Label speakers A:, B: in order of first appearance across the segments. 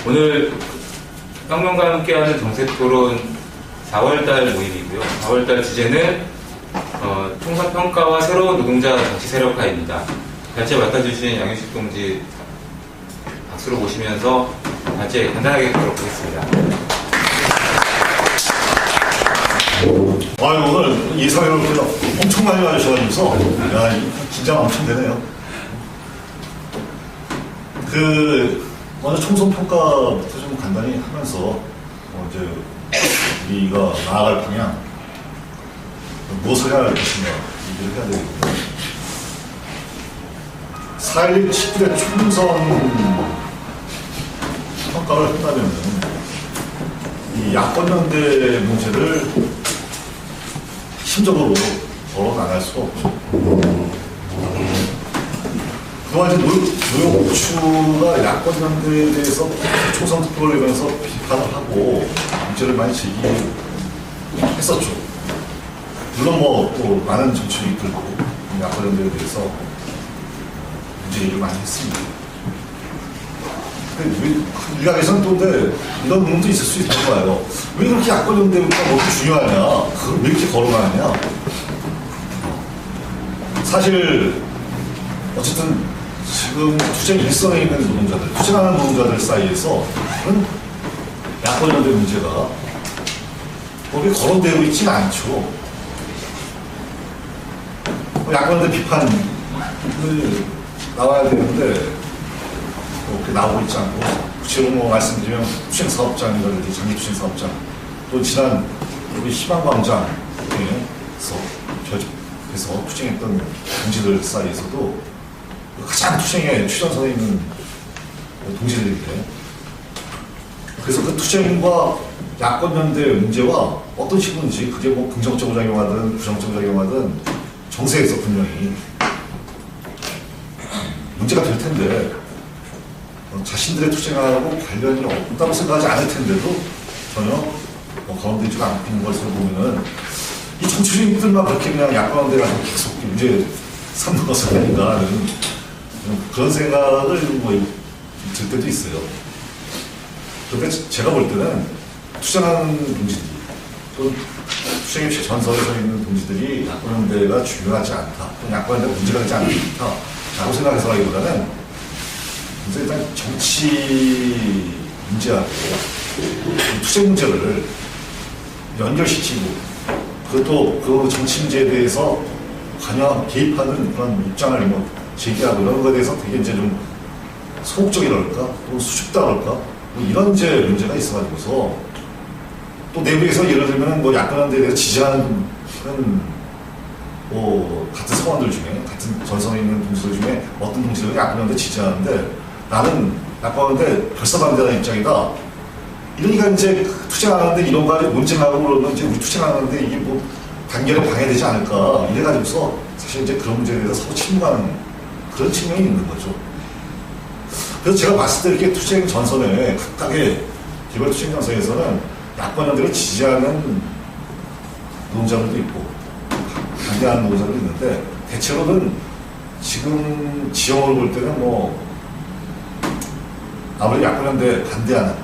A: 오늘 혁명과 함께하는 정책토론 4월달 모임이고요. 4월달 주제는 총선 평가와 새로운 노동자 정치 세력화입니다. 발제 맡아주신 양윤식 동지 박수로 모시면서 발제 간단하게 듣도록 하겠습니다.
B: 오늘 예상외로 엄청 많이 와주셔가지고서 긴장 엄청 되네요. 먼저 총선 평가부터 좀 간단히 하면서 이제 우리가 나아갈 방향 무엇을 해야 할 것인가 얘기를 해야 되겠고요. 4.11 19대 총선 평가를 한다면 이 야권연대 문제를 심적으로 덜어나갈 수가 없죠. 그동안 노영추가 야권연대에 대해서 총선 투표를 하면서 비판을 하고 문제를 많이 제기했었죠. 물론 또 많은 정치인들도 야권연대에 대해서 문제 얘기를 많이 했습니다. 일각에서는 또 근데 이런 부분도 있을 수 있는 거예요. 왜 그렇게 야권연대가 그렇게 중요하냐? 그걸 왜 이렇게 거론하느냐? 사실 어쨌든 지금 투쟁 일선에 있는 노동자들, 투쟁하는 노동자들 사이에서 그런 야권연대 문제가 법에 거론되고 있지는 않죠. 야권연대 비판을 나와야 되는데 그렇게 나오고 있지 않고, 구체적으로 말씀드리면 투쟁사업장이라든지 장기투쟁사업장, 또 지난 우리 희망광장에서 투쟁했던 동지들 사이에서도 가장 투쟁의 최전선에 있는 동지들인데, 그래서 그 투쟁과 야권연대 문제와 어떤 식으로든지 그게 뭐 긍정적으로 작용하든 부정적으로 작용하든 정세에서 분명히 문제가 될 텐데, 자신들의 투쟁하고 관련이 없다고 생각하지 않을 텐데도 전혀 거론되지가 않고 있는 것을 보면은 이 정치인들만 그렇게 그냥 야권연대가 계속 문제 삼는 것은 아닌가 하는 그런 생각을 들 때도 있어요. 그런데 제가 볼 때는 투쟁하는 동지들, 또 투쟁의 최전선에 서 있는 동지들이 야권연대가 중요하지 않다, 또 야권연대가 문제가 되지 않다라고 생각해서 하기보다는 일단 정치 문제하고 투쟁 문제를 연결시키고, 그것도 그 정치 문제에 대해서 관여, 개입하는 그런 입장을 제기하고 이런 것에 대해서 되게 이제 좀 소극적이랄까, 또 수줍다랄까, 이런 이제 문제가 있어가지고서, 또 내부에서 예를 들면 야권연대에 대해서 지지하는 그런 같은 성원들 중에, 같은 전선에 있는 동지들 중에 어떤 동지들은 야권연대 지지하는데 나는 야권연대 벌써 반대하는 입장이다. 이러니까 이제 투쟁하는데 이런 거 가지고 논쟁하고 그러면 이제 우리 투쟁하는데 이게 단결에 방해되지 않을까, 이래가지고서 사실 이제 그런 문제에 대해서 서로 침묵하는 그런 측면이 있는 거죠. 그래서 제가 봤을 때 이렇게 투쟁 전선에 각각의 개별 투쟁 전선에서는 야권연대를 지지하는 노동자들도 있고 반대하는 노동자들도 있는데, 대체로는 지금 지형으로 볼 때는 아무래도 야권연대 반대하는,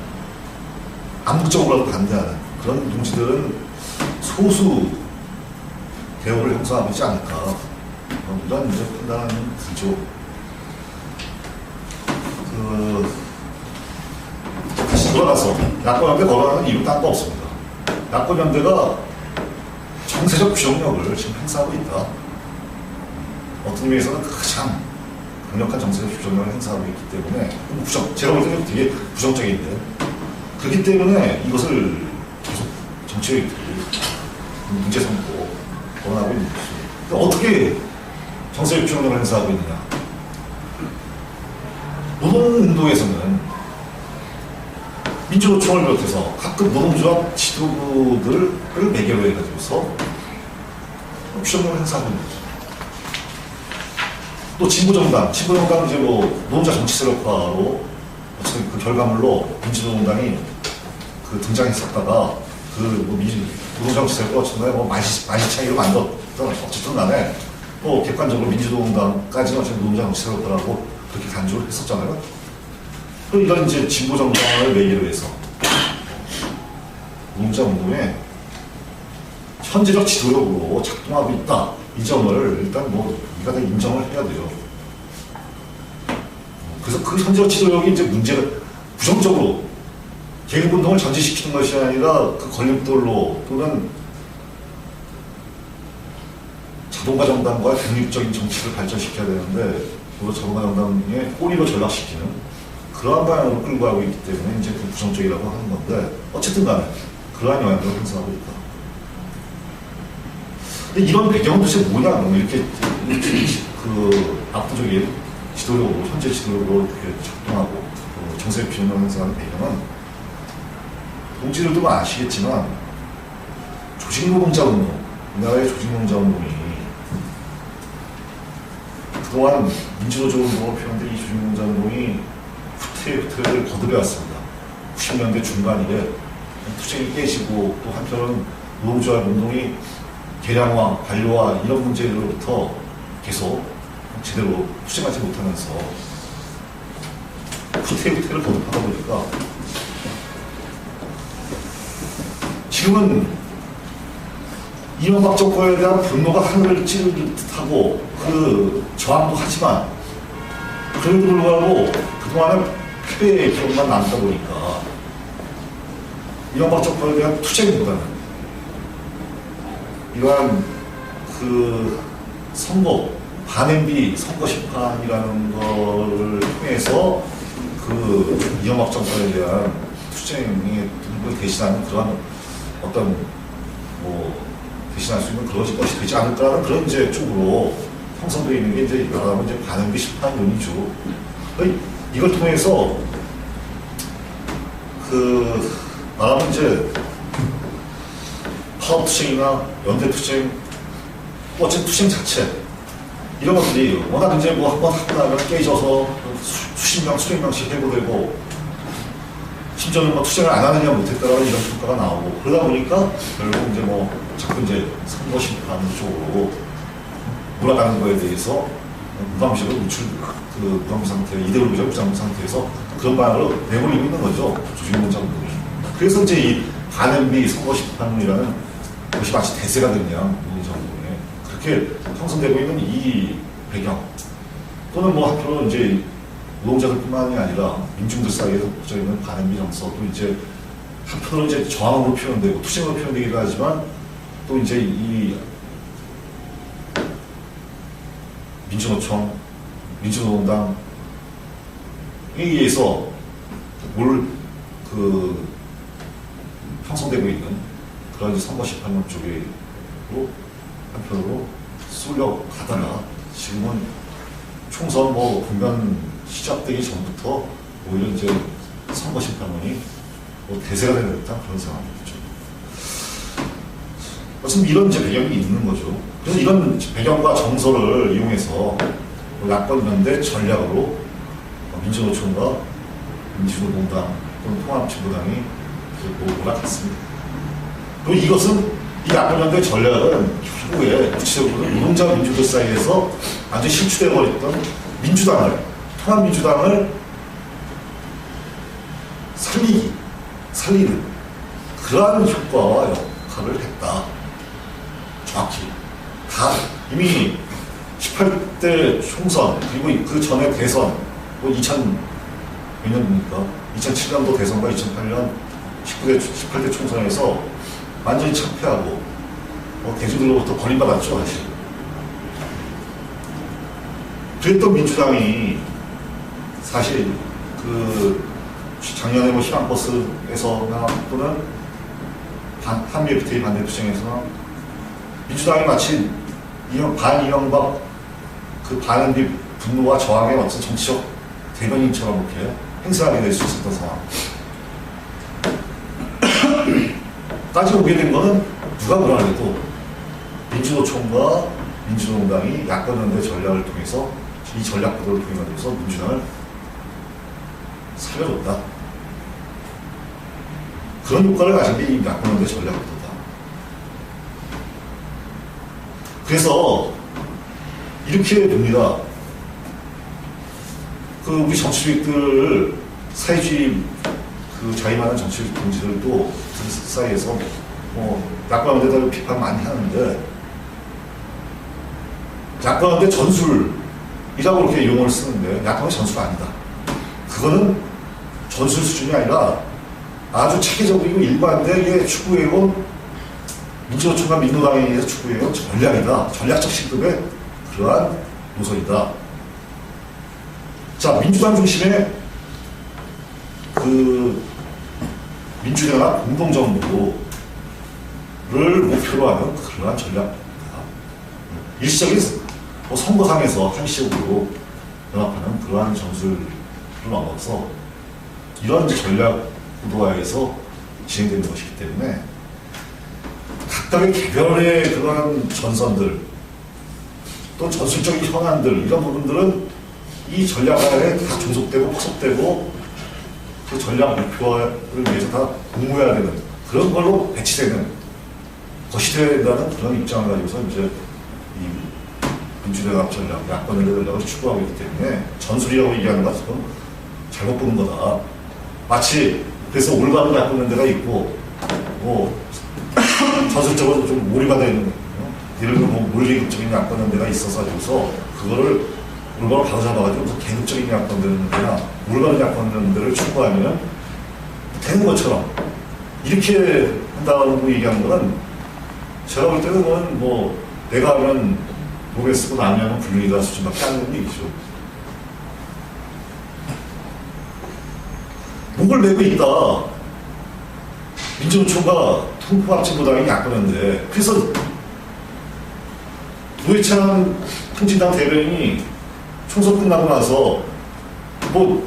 B: 암묵적으로라도 반대하는 그런 동지들은 소수 대우를 형성하고 있지 않을까, 이런 이제 판단은 들죠. 다시 돌아가서 야권연대 거론하는 이유 딴 거 없습니다. 야권연대가 정세적 규정력을 지금 행사하고 있다. 어떤 의미에서는 가장 강력한 정세적 규정력을 행사하고 있기 때문에, 제가 볼 때는 되게 부정적인데, 그렇기 때문에 이것을 계속 정치적인 문제 삼고 거론하고 있는 것이죠. 어떻게 정세적 규정력을 행사하고 있느냐? 노동운동에서는 민주노총을 비롯해서 각급 노동조합 지도부들을 매개로 해가지고서 규정력을 행사하고 있는 거죠. 또 진보정당은 이제 노동자 정치 세력화로 어쨌든 그 결과물로 민주노동당이 등장했었다가 노동자 정치 세력화 어쨌든 만시창이로 만들었던, 어쨌든 간에 또 객관적으로 민주노동당까지는 어쨌든 노동자 정치 세력화라고 그렇게 간주를 했었잖아요. 그 이런 이제 진보 정당을 매개로 해서 노동자 운동에 현재적 지도력으로 작동하고 있다. 이 점을 일단 뭐 우리가 다 인정을 해야 돼요. 그래서 그 현재적 지도력이 이제 문제가 부정적으로 계급운동을 전진시키는 것이 아니라 그 걸림돌로 또는 자동화 정당과 독립적인 정치를 발전시켜야 되는데 그 자동화 정당의 꼬리로 전락시키는 그러한 방향으로 끌고 가고 있기 때문에 이제 그 부정적이라고 하는 건데 어쨌든 간에 그러한 영향력을 행사하고 있다. 근데 이런 배경은 도대체 뭐냐? 이렇게 그 압도적인 지도력으로 현재 지도력으로 이렇게 작동하고 정세 피현을 행사하는 배경은 동지들도 아시겠지만 조직노동자 운동, 우리나라의 조직노동자 운동이 그동안 민주노조 운동으로 표현된 이 조직노동자 운동이 후퇴를 거듭해왔습니다. 90년대 중반이래 투쟁이 깨지고 또 한편은 노동조합 운동이 개량화, 관료화 이런 문제로부터 계속 제대로 투쟁하지 못하면서 후퇴를 거듭하다 보니까 지금은 이명박 정권에 대한 분노가 하늘을 찌를 듯하고 그 저항도 하지만 그래도 불구하고 그동안은 패배의 기억만 남다 보니까 이명박 정권에 대한 투쟁보다는 이러한 그 선거, 반엠비 선거 심판이라는 거를 통해서 그 이명박 정권에 대한 투쟁의 대신하는 그런 어떤 뭐 대신할 수 있는 그런 것이 되지 않을까라는 그런 이제 쪽으로 형성되어 있는 게 이제 말하면 이제 반응비 심판론이죠. 이걸 통해서 그 말하면 이제 파업투쟁이나 연대투쟁, 어쨌든 투쟁 자체 이런 것들이 워낙 이제 뭐 한번 하고 나면 깨져서 수십 명, 수백 명씩 해고되고 심지어는 뭐 투쟁을 안 하느냐 못했다라는 이런 평가가 나오고 그러다 보니까 결국 이제 뭐 자꾸 이제 선거 심판 쪽으로 몰아가는 거에 대해서 무감시로 무감시 상태, 이데올로기적 무감시 상태에서 그런 방향으로 내몰리고 있는 거죠. 조직노동자 운동이. 그래서 이제 이 반엠비 선거 심판이라는 것이 마치 대세가 됐냐, 노동자 운동에. 그렇게 형성되고 있는 이 배경 또는 뭐 한편으로 이제 노동자들뿐만이 아니라 민중들 사이에서 퍼져 있는 반엠비 정서도 이제 한편으로 이제 저항으로 표현되고 투쟁으로 표현되기도 하지만 또 이제 이 민주노총, 민주노동당에 의해서 그 형성되고 있는 그런 이제 선거 심판론 쪽으로 한편으로 쏠려가다가 지금은 총선 뭐 국면 시작되기 전부터 오히려 이제 선거 심판론이 뭐 대세가 되는 듯한 그런 상황이죠. 어쨌든 이런 이제 배경이 있는 거죠. 그래서 이런 배경과 정서를 이용해서 야권연대 전략으로 민주노총과 민주노동당 또는 통합진보당이 몰아갔습니다. 그리고 이것은 이 야권연대 전략은 후에 구체적으로 노동자 민주들 사이에서 완전히 실추되어버렸던 민주당을, 통합민주당을 살리는 그러한 효과와 역할을 했다. 정확히. 다 이미 18대 총선, 그리고 그 전에 대선, 뭐 2000몇 년입니까? 2007년도 대선과 2008년 18대 총선에서 완전히 참패하고, 대중들로부터 버림받았죠, 사실. 그랬던 민주당이 사실 작년에 뭐 희망버스에서나 또는 한미 FTA 반대 투쟁에서나 민주당이 마치 반이명박 그 반응비 분노와 저항의 어떤 정치적 대변인처럼 이렇게 행사하게 될 수 있었던 상황. 따지고 보게 된 거는 누가 뭐라 해도 민주노총과 민주노동당이 야권연대 전략을 통해서 이 전략구도를 통해서 민주당을 살려줬다. 그런 효과를 가진 게 이 야권연대 전략구도다. 그래서 이렇게 봅니다. 우리 정치주의들 사회주의 그 자임하는 정치 동지들도 그 사이에서 야권에 대해서 비판 많이 하는데 야권한테 전술이라고 이렇게 용어를 쓰는데 야권은 전술 아니다. 그거는 전술 수준이 아니라 아주 체계적이고 일관되게 추구해온 민주노총과 민노당에 의해서 추구해온 전략이다. 전략적 시급의 그러한 노선이다. 자, 민주당 중심의 그 민주연합 공동정부를 목표로 하는 그러한 전략입니다. 일시적인 선거상에서 한시적으로 연합하는 그러한 전술을 넘어서 이런 전략 구도화에서 진행되는 것이기 때문에 각각의 개별의 그러한 전선들 또 전술적인 현안들 이런 부분들은 이 전략화에 다 종속되고 포섭되고 그 전략 목표를 위해서 다 공모해야 되는 그런 걸로 배치되는 것이 되어야 된다는 그런 입장을 가지고서 이제 이 민주연합 전략, 야권 연대전략을 추구하고 있기 때문에 전술이라고 얘기하는 것은 잘못 보는 거다. 마치 그래서 올바른 야권 연대가 있고 전술적으로 좀 몰입가 되는 예를 들어 물리적인 야권 연대가 있어서 가지고서 그거를 올바로 바로잡아가지고 계급적인 야권 연대나 올바른 야권 연대를 추구하면 되는 것처럼 이렇게 한다고 얘기하는 거는 제가 볼 때는 그건 내가 하면 목에 쓰고 나면 불륜이다 수준밖에 안 되는 얘기죠. 목을 메고 있다. 민주노총과 통합진보당이 야권인데 그래서 노회찬 통진당 대변인이 총선 끝나고 나서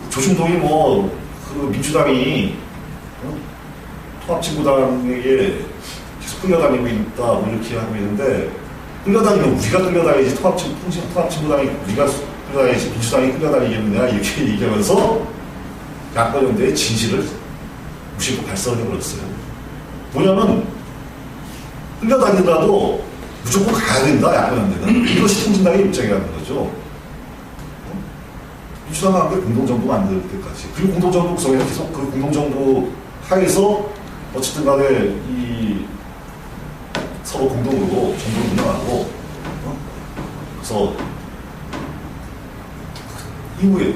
B: 조중동이 그 민주당이 통합진보당에게 계속 끌려다니고 있다 이렇게 하고 있는데 끌려다니면 우리가 끌려다니지 통합진보당이 우리가 끌려다니지 민주당이 끌려다니겠느냐 이렇게 얘기하면서 야권연대의 진실을 무심코 발설을 해버렸어요. 뭐냐면 끌려다니더라도 무조건 가야 된다 야권연대는 이것이 통진당의 입장이라는 거죠. 민주당과 함께 공동정부 만들 때까지 그리고 공동정부 구성에서 계속 그 공동정부 하에서 어쨌든 간에 이 서로 공동으로 정부를 운영하고 그래서 이후에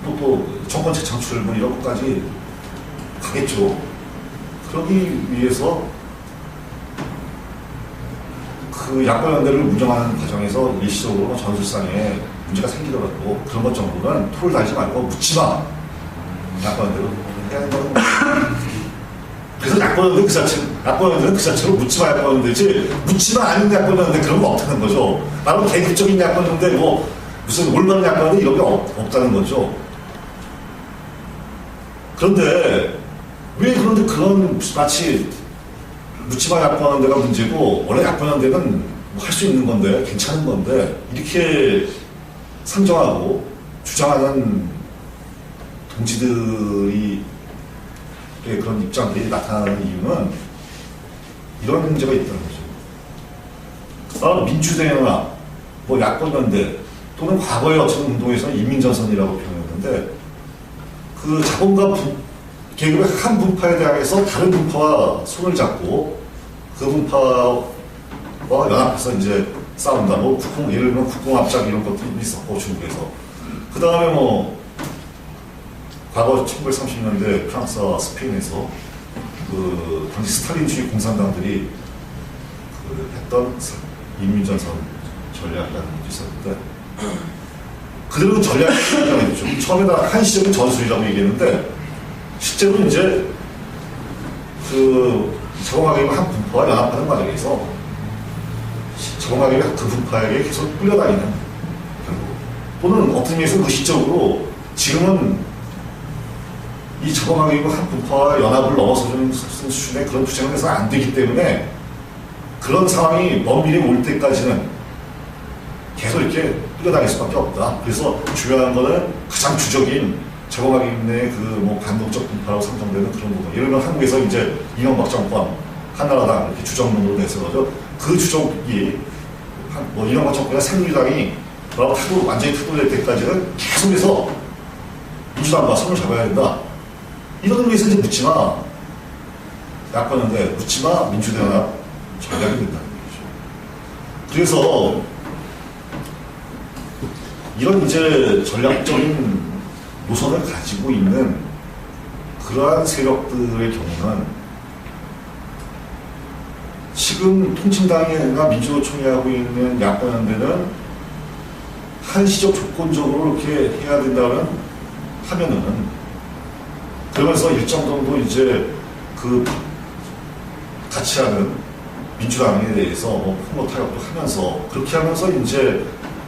B: 또 정권 재창출 이런 것까지 가겠죠. 그러기 위해서 그 야권연대를 운영하는 과정에서 일시적으로 전술상에 문제가 생기더라도 그런 것 정도는 토를 달지 말고 묻지마. 야권연대로 해야 된다는 그래서 야권연대는 그 자체로 묻지마 야권연대지 묻지마 아닌 야권연대 그런 거 없다는 거죠. 나는 계급적인 야권연대 무슨 올바른 야권연대 이런 게 없다는 거죠. 그런데 왜 그런 마치 묻지마 야권연대가 문제고 원래 야권연대는 할 수 있는 건데 괜찮은 건데 이렇게 상정하고 주장하는 동지들이 그런 입장들이 나타나는 이유는 이런 문제가 있다는 거죠. 민주대연합, 야권연대 또는 과거의 어떤 운동에서는 인민전선이라고 표현했는데 그 자본과 계급의 한 분파에 대해서 다른 분파와 손을 잡고 그 분파와 연합해서 이제 싸운다. 예를 들면 국공합작 이런 것도 있었고 중국에서. 그 다음에 과거 1930년대 프랑스와 스페인에서 그 당시 스탈린주의 공산당들이 했던 인민전선 전략이라는 것이 있었는데 그대로 전략이 있죠. 처음에는 한시적인 전술이라고 얘기했는데 실제로 이제 그 적응하게 한 분파와 연합하는 과정에서 적응하게 그 분파에게 계속 끌려다니는 또는 어떤 의미에서 의식적으로 지금은 이 적응하게 한 분파와 연합을 넘어서는 수준의 그런 투쟁을 해서 안 되기 때문에 그런 상황이 먼 미래에 올 때까지는 계속 이렇게 끌려다닐 수밖에 없다. 그래서 중요한 거는 가장 주적인 적응하기의 반독적 분파라고 상정되는 그런 부분. 예를 들면 한국에서 이제 이명박 정권, 한나라당 이렇게 주적론으로 내세워서 그 주적이 이명박 정권과 새누리당이 완전히 타도될 때까지는 계속해서 민주당과 손을 잡아야 된다. 이런 의미에서 이제 묻지마. 야권인데 묻지마 민주대연합 전략이 된다는 거죠. 그래서 이런 이제 전략적인 노선을 가지고 있는 그러한 세력들의 경우는 지금 통칭당이나 민주노총이 하고 있는 야권연대는 한시적 조건적으로 이렇게 해야 된다는 하면은 그러면서 일정 정도 이제 그 같이 하는 민주당에 대해서 폭로 타격도 하면서 그렇게 하면서 이제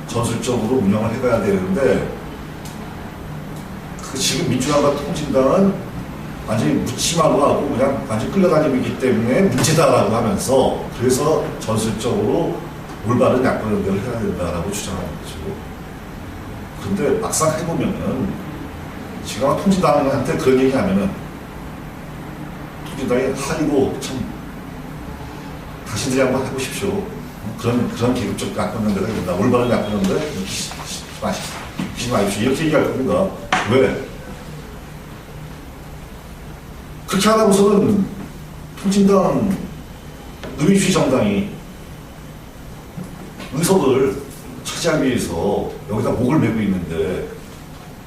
B: 전술적으로 운영을 해가야 되는데 그 지금 민주당과 통진당은 완전히 묻지마로 하고 그냥 완전히 끌려다니기 때문에 문제다라고 하면서 그래서 전술적으로 올바른 야권연대를 해야 된다라고 주장하는 거죠. 그런데 막상 해보면은 지금 통진당한테 그런 얘기 하면은 통진당이 하이고 참 당신들이 한번 해보십시오. 그런 계급적 야권연대가 된다. 올바른 야권연대 기시 마십시오. 이렇게 얘기할 겁니다. 왜? 그렇게 하다고서는 통진당 의민주의 정당이 의석을 차지하기 위해서 여기다 목을 메고 있는데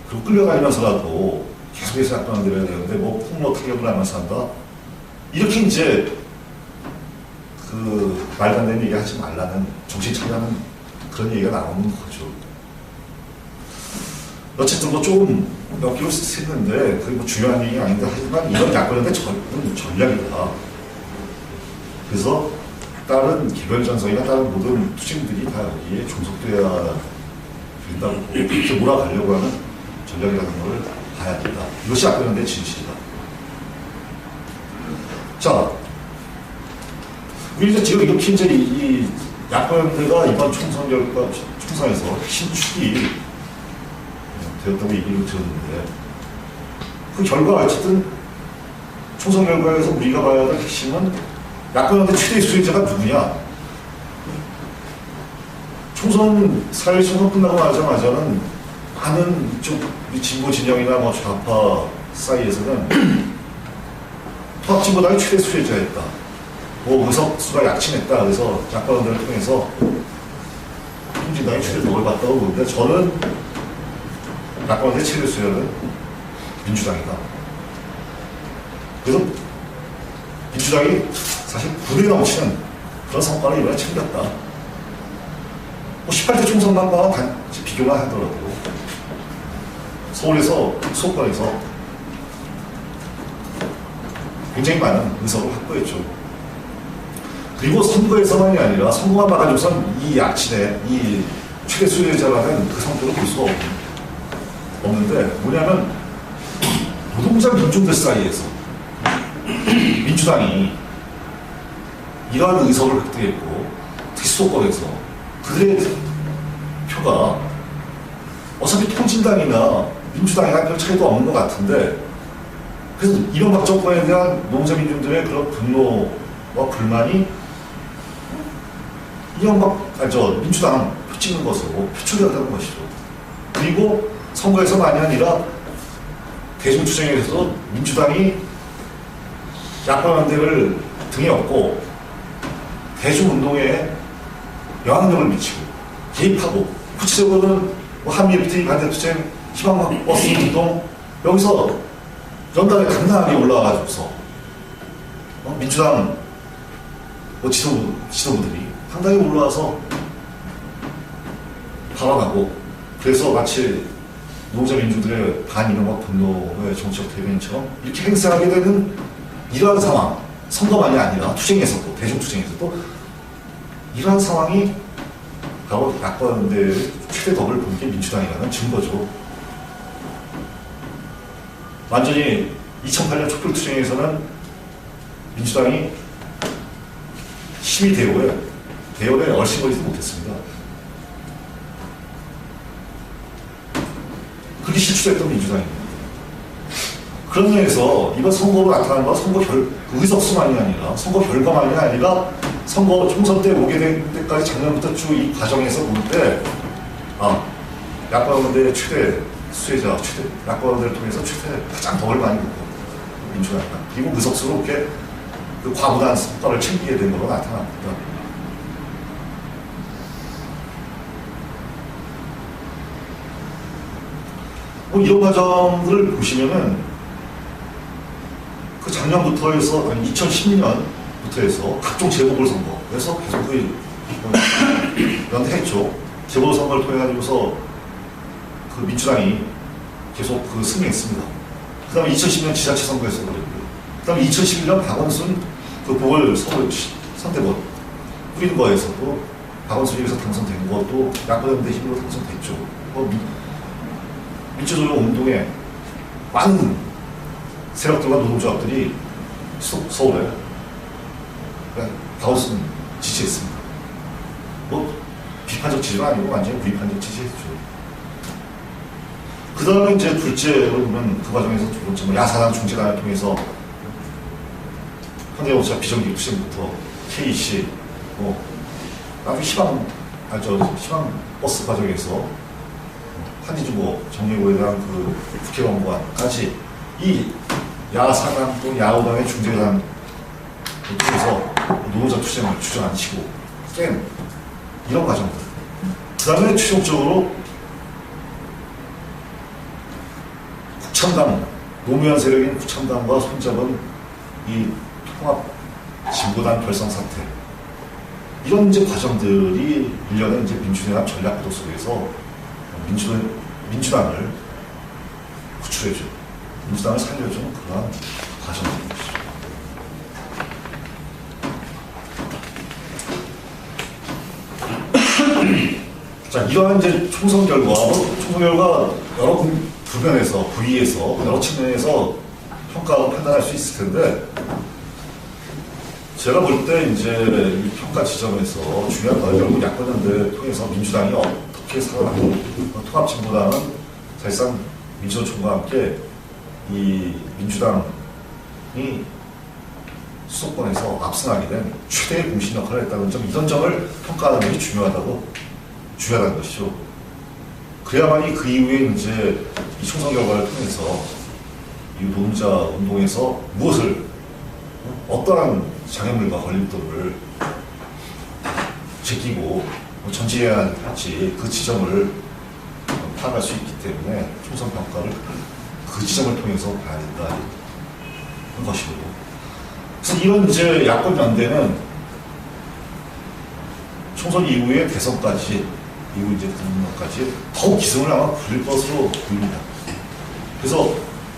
B: 그리고 끌려다니면서라도 계속해서 야권연대를 해야 되는데 뭐 폭로 타격을 하면서 한다. 이렇게 이제 그 말도 안 되는 얘기 하지 말라는 정신 차리라는 그런 얘기가 나오는 거죠. 어쨌든 뭐 조금 몇 개로 샜는데 그게 뭐 중요한 얘기가 아닌데 하지만 이런 야권연대 전략이다. 그래서 다른 개별전선이나 다른 모든 투쟁들이 다 여기에 종속돼야 된다고 그렇게 몰아가려고 하는 전략이라는 걸 봐야 된다. 이것이 야권연대의 진실이다. 자, 우리 이제 지금 이렇게 이제 이 야권연대가 이번 총선에서 신축이 되었다고 얘기를 들었는데 그 결과 어쨌든 총선 결과에서 우리가 봐야 될 핵심은 야권연대 최대 수혜자가 누구냐? 총선 4일 총선 끝나고 나자마자는 많은 이쪽 진보 진영이나 뭐 좌파 사이에서는 통합진보당이 최대 수혜자였다. 뭐 의석수가 약침했다. 그래서 야권연대를 통해서 통진당이 최대 덕을 봤다고 보는데 저는 야권의 최대 수혜는 민주당이다. 그래서 민주당이 사실 불에 넘치는 그런 성과를 이번에 챙겼다. 뭐 18대 총선만과 비교만 하더라도 서울에서 수도권에서 굉장히 많은 의석을 확보했죠. 그리고 선거에서만이 아니라 선거만 받아줘선 이 약진의 이 최대 수혜자라는 그 성격을 볼 수가 없는데 뭐냐면 노동자 민중들 사이에서 민주당이 이러한 의석을 획득했고 특히 수도권에서 그들의 표가 어차피 통진당이나 민주당이나 별 차이도 없는 것 같은데 그래서 이명박 정권에 대한 노동자 민중들의 그런 분노와 불만이 민주당 표 찍는 것으로 표출되었다는 것이죠. 그리고 선거에서만이 아니라 대중투쟁에서 민주당이 야권연대를 등에 업고 대중운동에 영향력을 미치고 개입하고 구체적으로는 뭐 한미FTA 반대투쟁 희망버스 운동 여기서 연단에 당당하게 올라와가지고서 민주당 뭐 지도부들이 상당히 올라와서 발언하고 그래서 마치 노동자 민주들의 반이명박 분노의 정치적 대변인처럼 이렇게 행사하게 되는 이러한 상황, 선거만이 아니라 투쟁에서도 대중투쟁에서도 이러한 상황이 바로 야권연대의 최대 덕을 본 게 민주당이라는 증거죠. 완전히 2008년 촛불투쟁에서는 민주당이 심의 대열에 얼씬거리지 못했습니다. 그게 실추했던 민주당입니다. 그런 면에서 이번 선거로 나타난 건 선거 의석수만이 아니라 선거 결과만이 아니라 선거 총선 때 오게 될 때까지 작년부터 쭉 이 과정에서 볼 때 야권연대의 최대 수혜자, 야권을 통해서 가장 덕을 많이 보고 민주당이 그리고 무석스럽게 그 과분한 성과를 챙기게 된 걸로 나타납니다. 뭐 이런 과정들을 보시면은 그 작년부터 해서 2012년부터 해서 각종 재보궐선거에서 계속 그 연대했죠. 재보궐선거를 통해 가지고서 그 민주당이 계속 그 승리했습니다. 그 다음에 2010년 지자체 선거에서 그랬고요. 그 다음에 2011년 박원순 그 보궐선거 선대본 뿌리는 거에서도 박원순이 여기서 당선된 것도 야권연대 힘으로 당선됐죠. 뭐 민주주의 운동에 많은 세력들과 노동조합들이 서울에 박원순 지지했습니다. 뭐 비판적 지지는 아니고 완전히 비판적 지지했죠. 그 다음에 이제 둘째로 보면 그 과정에서 두 번째 야사당 중재단을 통해서 현대자동차 비정규 투쟁부터 KC 나중에 희망 버스 과정에서 한지중고 정리고에 대한 그 국회의원과까지 이 야사당 또 야오당의 중재단을 통해서 노동자 투쟁을 주저앉히고 깬 이런 과정들. 그 다음에 최종적으로 국참당, 노무현 세력인 국참당과 손잡은 이 통합 진보단 결성 사태. 이런 이제 과정들이 일련의 이제 민주연합 전략구도 속에서 민주당을 구출해줘. 민주당을 살려주는 그러한 과정들인 것이죠. 자, 이러한 이제 총선 결과 여러 부면에서, 부위에서, 여러 측면에서 평가하고 판단할 수 있을 텐데, 제가 볼 때 이제 이 평가 지점에서 중요한 건 결국 야권연대 통해서 민주당이 어떻게 살아나고, 통합진보당은 사실상 민주노총과 함께 이 민주당이 수도권에서 압승하게 된 최대의 공신 역할을 했다는 점, 이런 점을 평가하는 것이 중요하다는 것이죠. 그래야만이 그 이후에 이제 이 총선 결과를 통해서 이 노동자 운동에서 무엇을, 어떠한 장애물과 걸림돌을 제끼고 전지해야 할지 그 지점을 파악할 수 있기 때문에 총선 평가를 그 지점을 통해서 봐야 된다는 것이고. 그래서 이런 이제 야권 연대는 총선 이후에 대선까지, 이후 이제 국민론까지 더욱 기승을 아마 부릴 것으로 보입니다. 그래서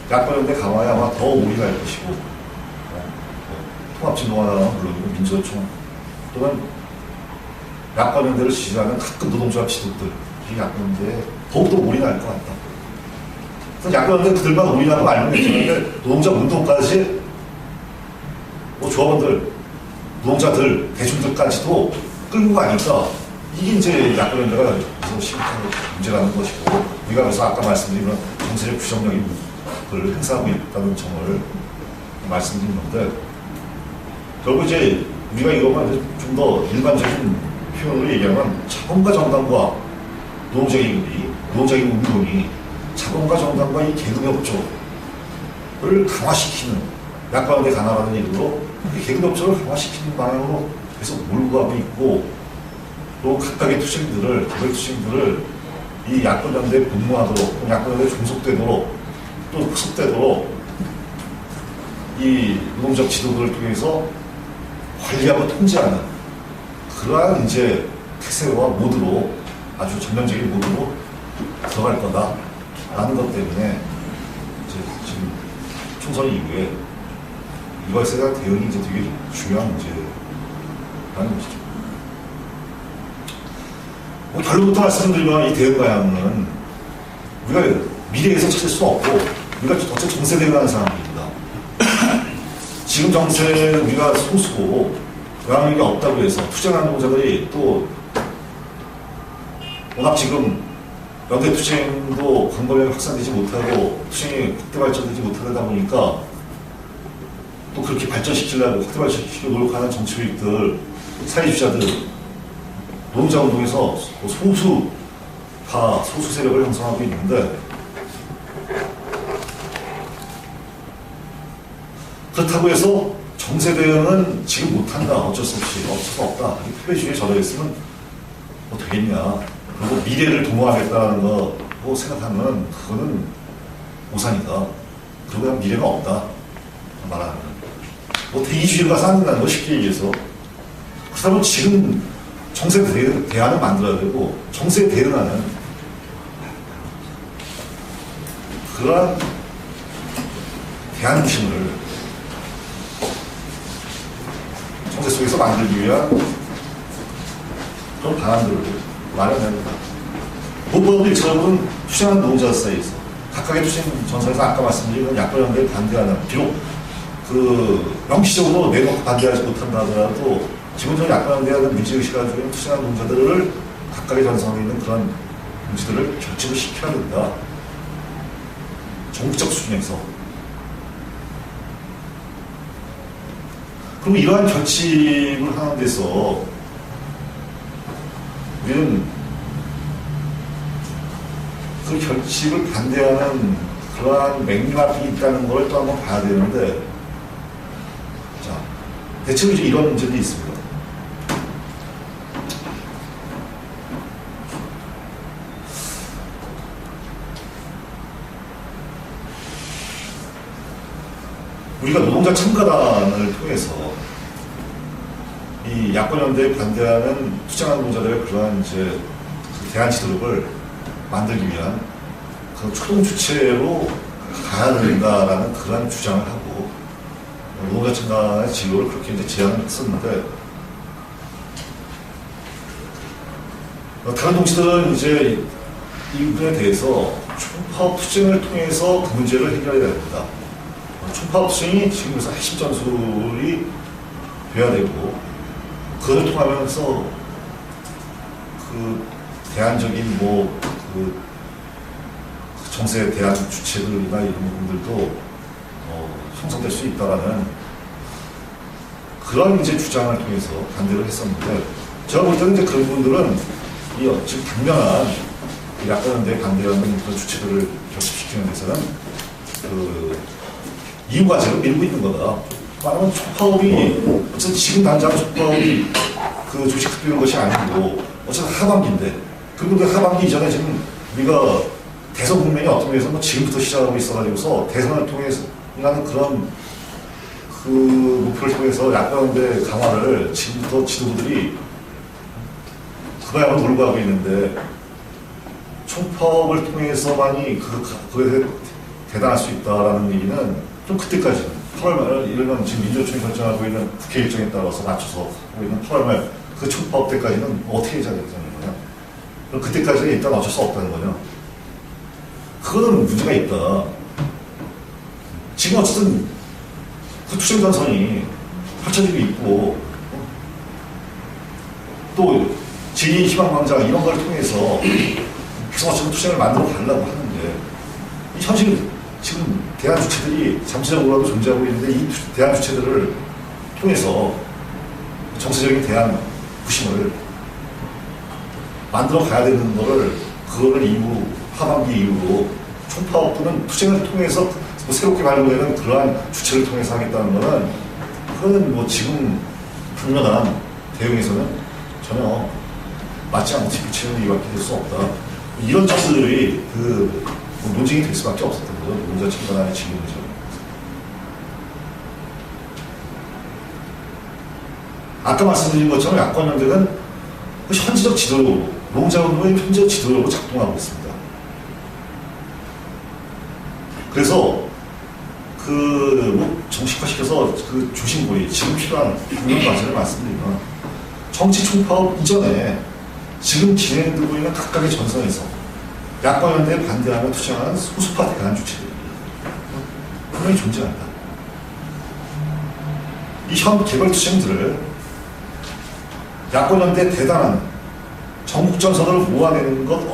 B: 야권연대 강화에 아마 더 올인할 것이고, 통합진보하나는 물론이고 민주노총 또는 야권연대를 지지하는 가끔 노동조합 지도들, 이 야권연대에 더욱더 올인할 것 같다. 그래서 야권연대 그들만 올인하는 거 알면 괜찮은데 노동자 운동까지 조합원들, 노동자들, 대중들까지도 끌고 가니까 이게 이제 야권연대가 그래서 심각한 문제라는 것이고, 우리가 그래서 아까 말씀드린 그런 정세적 규정력을 행사하고 있다는 점을 말씀드린 건데, 결국 이제 우리가 이것만 좀 더 일반적인 표현으로 얘기하면 자본가 정당과 노동자기구이, 노동자기구 운동이 자본가 정당과 이 계급협조를 강화시키는, 야권연대 강화라는 이름으로 계급협조를 강화시키는 방향으로 계속 몰고 가고 있고, 또 각각의 투쟁들을, 개별 투쟁들을 이 야권연대에 분모하도록, 야권연대에 종속되도록, 또 후속되도록 이 노동적 지도부를 통해서 관리하고 통제하는 그러한 이제 태세와 모드로, 아주 전면적인 모드로 들어갈 거다라는 것 때문에 이제 지금 총선 이후에 이것에 대한 대응이 이제 되게 중요한 문제라는 것이죠. 뭐 결론부터 말씀드리면 이 대응 방향은 우리가 미래에서 찾을 수 없고, 우리가 어차피 정세 대응하는 상황입니다. 지금 정세 우리가 소수고 영향력이 없다고 해서 투쟁하는 노동자들이 또 워낙 지금 연대 투쟁도 광범위하게 확산되지 못하고 투쟁이 확대 발전되지 못하다 보니까 또 그렇게 발전시키려고 확대 발전시키려고 노력하는 정치인들, 사회주의자들, 노동자 운동에서 소수 세력을 형성하고 있는데, 그렇다고 해서 정세 대응은 지금 못한다. 어쩔 수 없다. 패배주의에 젖어있으면 뭐 되겠냐. 그리고 미래를 도모하겠다는 거 생각하면 그거는 오산이다. 그리고 그냥 미래가 없다. 말하는. 뭐 대의주의가 쌓는다는 거 쉽게 얘기해서. 그렇다면 지금 정세 대안을 만들어야 되고 정세에 대응하는 그러한 대안심을 정세 속에서 만들기 위한 그런 방안들을 마련해야 된다. 무엇보다도 일차적으로는 투쟁하는 노동자 사이에서 각각의 투쟁 전선에서 아까 말씀드린 약관연대에 반대하는 비록 그 명시적으로 내놓고 반대하지 못한다 하더라도 기본적으로 약관연대하는 민주의식 가지고 있는 투쟁하는 노동자들을 각각의 전선에 있는 그런 문제들을 결집을 시켜야 된다. 전국적 수준에서. 그리고 이러한 결집을 하는 데서 우리는 그 결집을 반대하는 그러한 맥락이 있다는 걸 또 한번 봐야 되는데, 자, 대체로 이제 이런 문제들이 있습니다. 우리가 노동자 참가단을 통해서 이 야권연대에 반대하는 투쟁하는 노동자들의 그러한 이제 대안 지도력을 만들기 위한 그 초동 주체로 가야 된다라는 그러한 주장을 하고 노동자 참가의 진로를 그렇게 이제 제안을 했었는데, 다른 동지들은 이제 이 부분에 대해서 총파업 투쟁을 통해서 그 문제를 해결해야 된다. 총파업 투쟁이 지금에서 핵심 전술이 돼야 되고, 그걸 통하면서 그 대안적인 그 정세에 대한 주체들이나 이런 부분들도 형성될 수 있다라는 그런 이제 주장을 통해서 반대를 했었는데, 제가 볼 때는 이제 그런 부분들은 지금 당면한 약간은데 반대하는 그런 주체들을 결집시키는 데서는 그 이유가제로 밀고 있는 거다. 말하면 총파업이 어쨌든 지금 당장 총파업이 그 조직화되는 것이 아니고 어쨌든 하반기인데, 그리고 그 하반기 이전에 지금 우리가 대선 국면이 어떤 면에서 지금부터 시작하고 있어가지고서 대선을 통해서 하는 그런 그 목표를 통해서 약간의 강화를 지금부터 지도부들이 그거야말로 몰고 가고 있는데, 총파업을 통해서만이 그거에 대단할 수 있다라는 얘기는 좀 그때까지는 8월 말, 이런 지금 민주노총이 결정하고 있는 국회 일정에 따라서 맞춰서 하고 있는 8월 말 그 총파업 때까지는 어떻게 해야 되는 거냐. 그럼 그때까지는 일단 어쩔 수 없다는 거냐. 그거는 문제가 있다. 지금 어쨌든 그 투쟁전선이 펼쳐지고 있고, 또 제2 희망광장 이런 걸 통해서 계속 어쨌든 투쟁을 만들어 가려고 하는데, 이 현실 지금 대한 주체들이 잠시적으로라도 존재하고 있는데, 이 대한 주체들을 통해서 정세적인 대한 부심을 만들어 가야 되는 거를, 그거를 이후 하반기 이후로 총파업 또는 투쟁을 통해서 새롭게 발굴되는 그러한 주체를 통해서 하겠다는 거는, 그거는 지금 분명한 대응에서는 전혀 맞지 않고 뒷붙이는 이유밖에 될 수 없다. 이런 점들이 논쟁이 될 수밖에 없었던 거죠. 노동자 참관안의 지금이죠. 아까 말씀드린 것처럼 야권연대는 현지적 지도력으로, 노동자운동의 현지적 지도력으로 작동하고 있습니다. 그래서 정식화시켜서 그 조심고의 지금 필요한 국민 과제를 말씀드리면, 정치 총파업 이전에 지금 진행되고 있는 각각의 전선에서 야권연대에 반대하며 투쟁하는 소수파 대한 주체들이 분명히 존재한다. 이 현 개발 투쟁들을 야권연대에 대단한 전국전선을 모아내는 것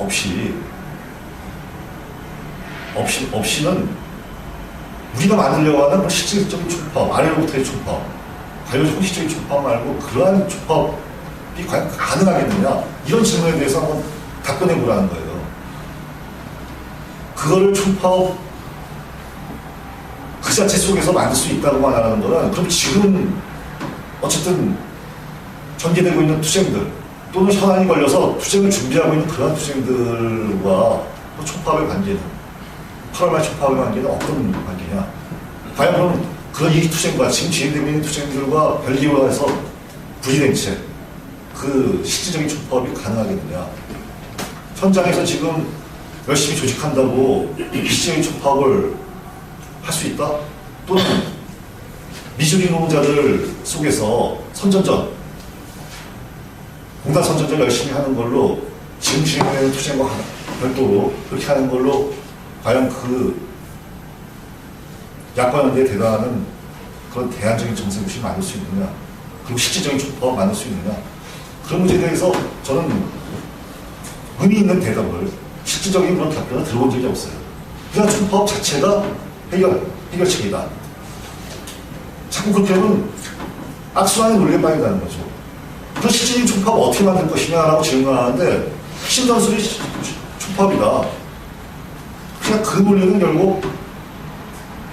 B: 없이는 우리가 만들려고 하는 실질적인 총파업, 아래로부터의 총파업, 과연 형식적인 총파업 말고 그러한 총파업이 과연 가능하겠느냐, 이런 질문에 대해서 한번 답변해 보라는 거예요. 그거를 총파업 그 자체 속에서 만들 수 있다고 말하는 거는 그럼 지금 어쨌든 전개되고 있는 투쟁들 또는 현안이 걸려서 투쟁을 준비하고 있는 그런 투쟁들과 촉파업의 관계는 8월 말 촉파업의 관계는 어떤 관계냐? 과연 그럼 그런 이 투쟁과 지금 진행되고 있는 투쟁들과 별개로 해서 분리된 채 그 실질적인 촉파업이 가능하겠느냐? 현장에서 지금 열심히 조직한다고 실질적인 촉파업을 할 수 있다? 또는 미주리 노동자들 속에서 선전전, 공단 선전전 열심히 하는 걸로 지금 진행되는 투쟁과 별도로 그렇게 하는 걸로 과연 그 야권연대에 대단한 그런 대안적인 정세구시 만들 수 있느냐, 그리고 실질적인 촉파업 만들 수 있느냐, 그런 문제에 대해서 저는 의미 있는 대답을, 실질적인 그런 답변을 들어본 적이 없어요. 그냥 촉파업 자체가 해결책이다. 자꾸 그렇게 하면 악순환의 논리에 빠진다는 거죠. 그 실질적인 촉파업 어떻게 만들 것이냐라고 질문하는데 신전술이 촉파업이다. 그냥 그 논리는 결국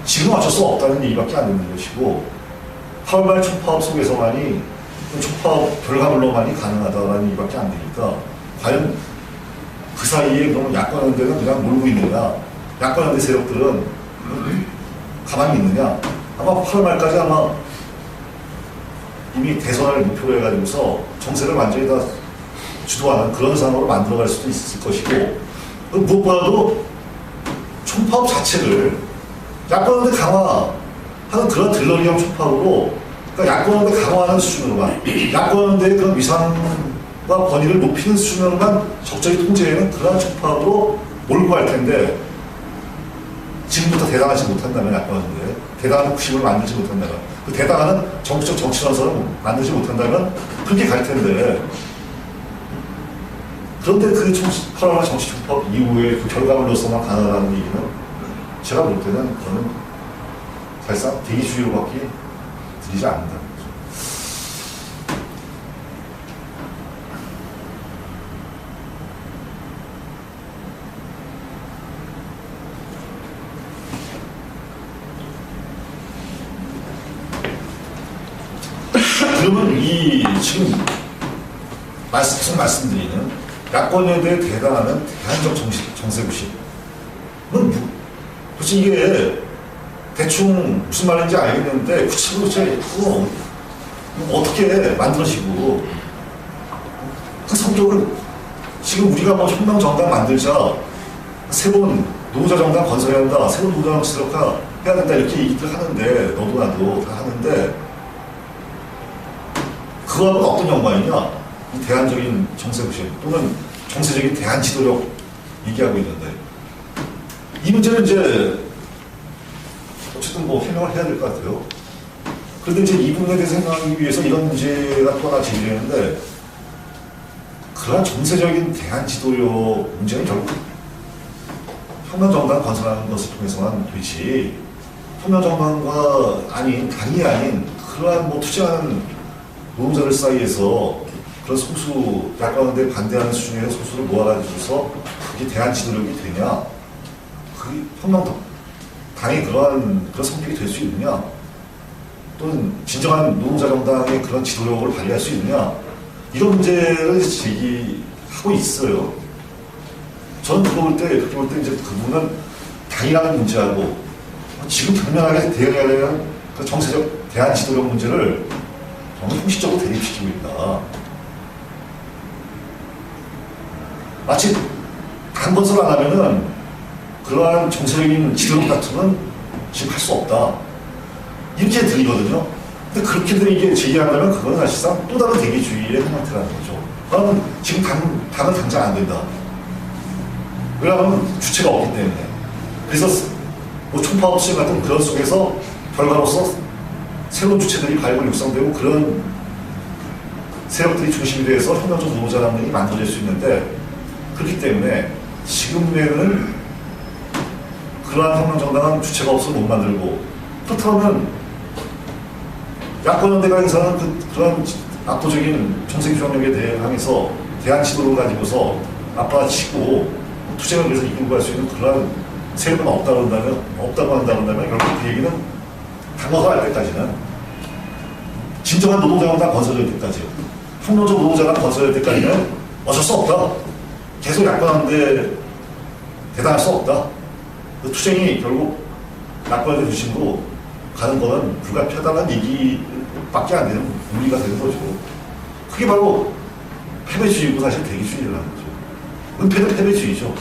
B: 지금 어쩔 수 없다는 얘기밖에 안 되는 것이고 8월 말 촉파업 속에서만이 촉파업 결과물로만이 가능하다라는 얘기밖에 안 되니까 과연 그 사이에 그러면 야권연대는 그냥 놀고 있느냐, 야권연대 세력들은 가만히 있느냐. 아마 8월 말까지 아마 이미 대선을 목표로 해가지고서 정세를 완전히 다 주도하는 그런 상황으로 만들어갈 수도 있을 것이고 무엇보다도 촉파업 자체를 야권연대 강화하는 그런 들러리형 촉파업으로 그러니까 야권연대 강화하는 수준으로만 야권연대의 그런 위상과 권위를 높이는 수준으로만 적절히 통제하는 그러한 촉파업으로 몰고 갈 텐데 지금부터 대당하지 못한다면 야권연대 대당하는 구심을 만들지 못한다면 그 대당하는 정치적 정치전선을 만들지 못한다면 그렇게 갈 텐데 그런데 그 8월 정치 촉파업 이후에 그 결과물로서만 가능하다는 얘기는 제가 볼 때는 그거는 사실상 대의주의로밖에 들리지 않는다는 거죠. 그러면 이 지금 계속 말씀드리는 야권연대에 대당하는 대안적 정세구심은 도대체 이게 대충 무슨 말인지 알겠는데 구체적으로 그거 어떻게 만들어지고 그 성격을 지금 우리가 뭐 혁명정당 만들자 새로운 노동자정당 건설해야 한다, 새로운 노동자 정치세력화 해야 된다 이렇게 얘기들 하는데 너도 나도 다 하는데 그거하고 어떤 연관이냐? 이 대안적인 정세구심 또는 정세적인 대안 지도력 얘기하고 있는데 이 문제는 이제 어쨌든 뭐 해명을 해야 될 것 같아요. 그런데 이제 이 부분에 대해서 생각하기 위해서 이런 문제가 또 하나 제기되는데 그러한 정세적인 대안 지도력 문제는 결국 혁명정당 건설하는 것을 통해서만 되지 혁명정당과 아닌 당이 아닌 그러한 뭐 투쟁하는 노동자들 사이에서 그런 소수 야권연대 반대하는 수준의 소수를 모아가지고서 그게 대안 지도력이 되냐? 그게 혁명당의 그런 성격이 될 수 있느냐? 또는 진정한 노동자 정당의 그런 지도력을 발휘할 수 있느냐? 이런 문제를 제기하고 있어요. 저는 그렇게 볼 때 이제 그 부분은 당이라는 문제하고 지금 당면하게 대응해야 되는 그 정세적 대안 지도력 문제를 정말 형식적으로 대립시키고 있다. 마치 당 건설 안 하면은 그러한 정세적인 지도력 같은 건 지금 할 수 없다. 이렇게 들리거든요. 근데 그렇게들 이게 제기한다면 그건 사실상 또 다른 대기주의의 한 형태라는 거죠. 그러면 지금 당은 당장 안 된다. 왜냐하면 주체가 없기 때문에. 그래서 뭐 총파업 시행 같은 그런 속에서 결과로서 새로운 주체들이 발굴 육성되고 그런 세력들이 중심이 돼서 혁명적 노동자당이 만들어질 수 있는데 그렇기 때문에 지금에는 그러한 혁명정당은 주체가 없어서 못 만들고 그렇다면 야권연대가 행사하는 그런 압도적인 정세규정력에 대항해서 대안 지도를 가지고서 앞받아치고 투쟁을 위해서 이끌고 갈 수 있는 그러한 세력은 없다고 한다면 결국 그 얘기는 강화할 때까지는 진정한 노동자가 건설될 때까지 혁명적 노동자가 건설될 때까지는 어쩔 수 없다. 계속 약관하는데 대단할 수 없다. 그 투쟁이 결국 약관을 주심으로 가는 거는 불가피하다는 얘기밖에 안 되는 논리가 되는 거죠. 그게 바로 패배주의고 사실 대기주의라는 거죠. 은폐는 패배주의죠.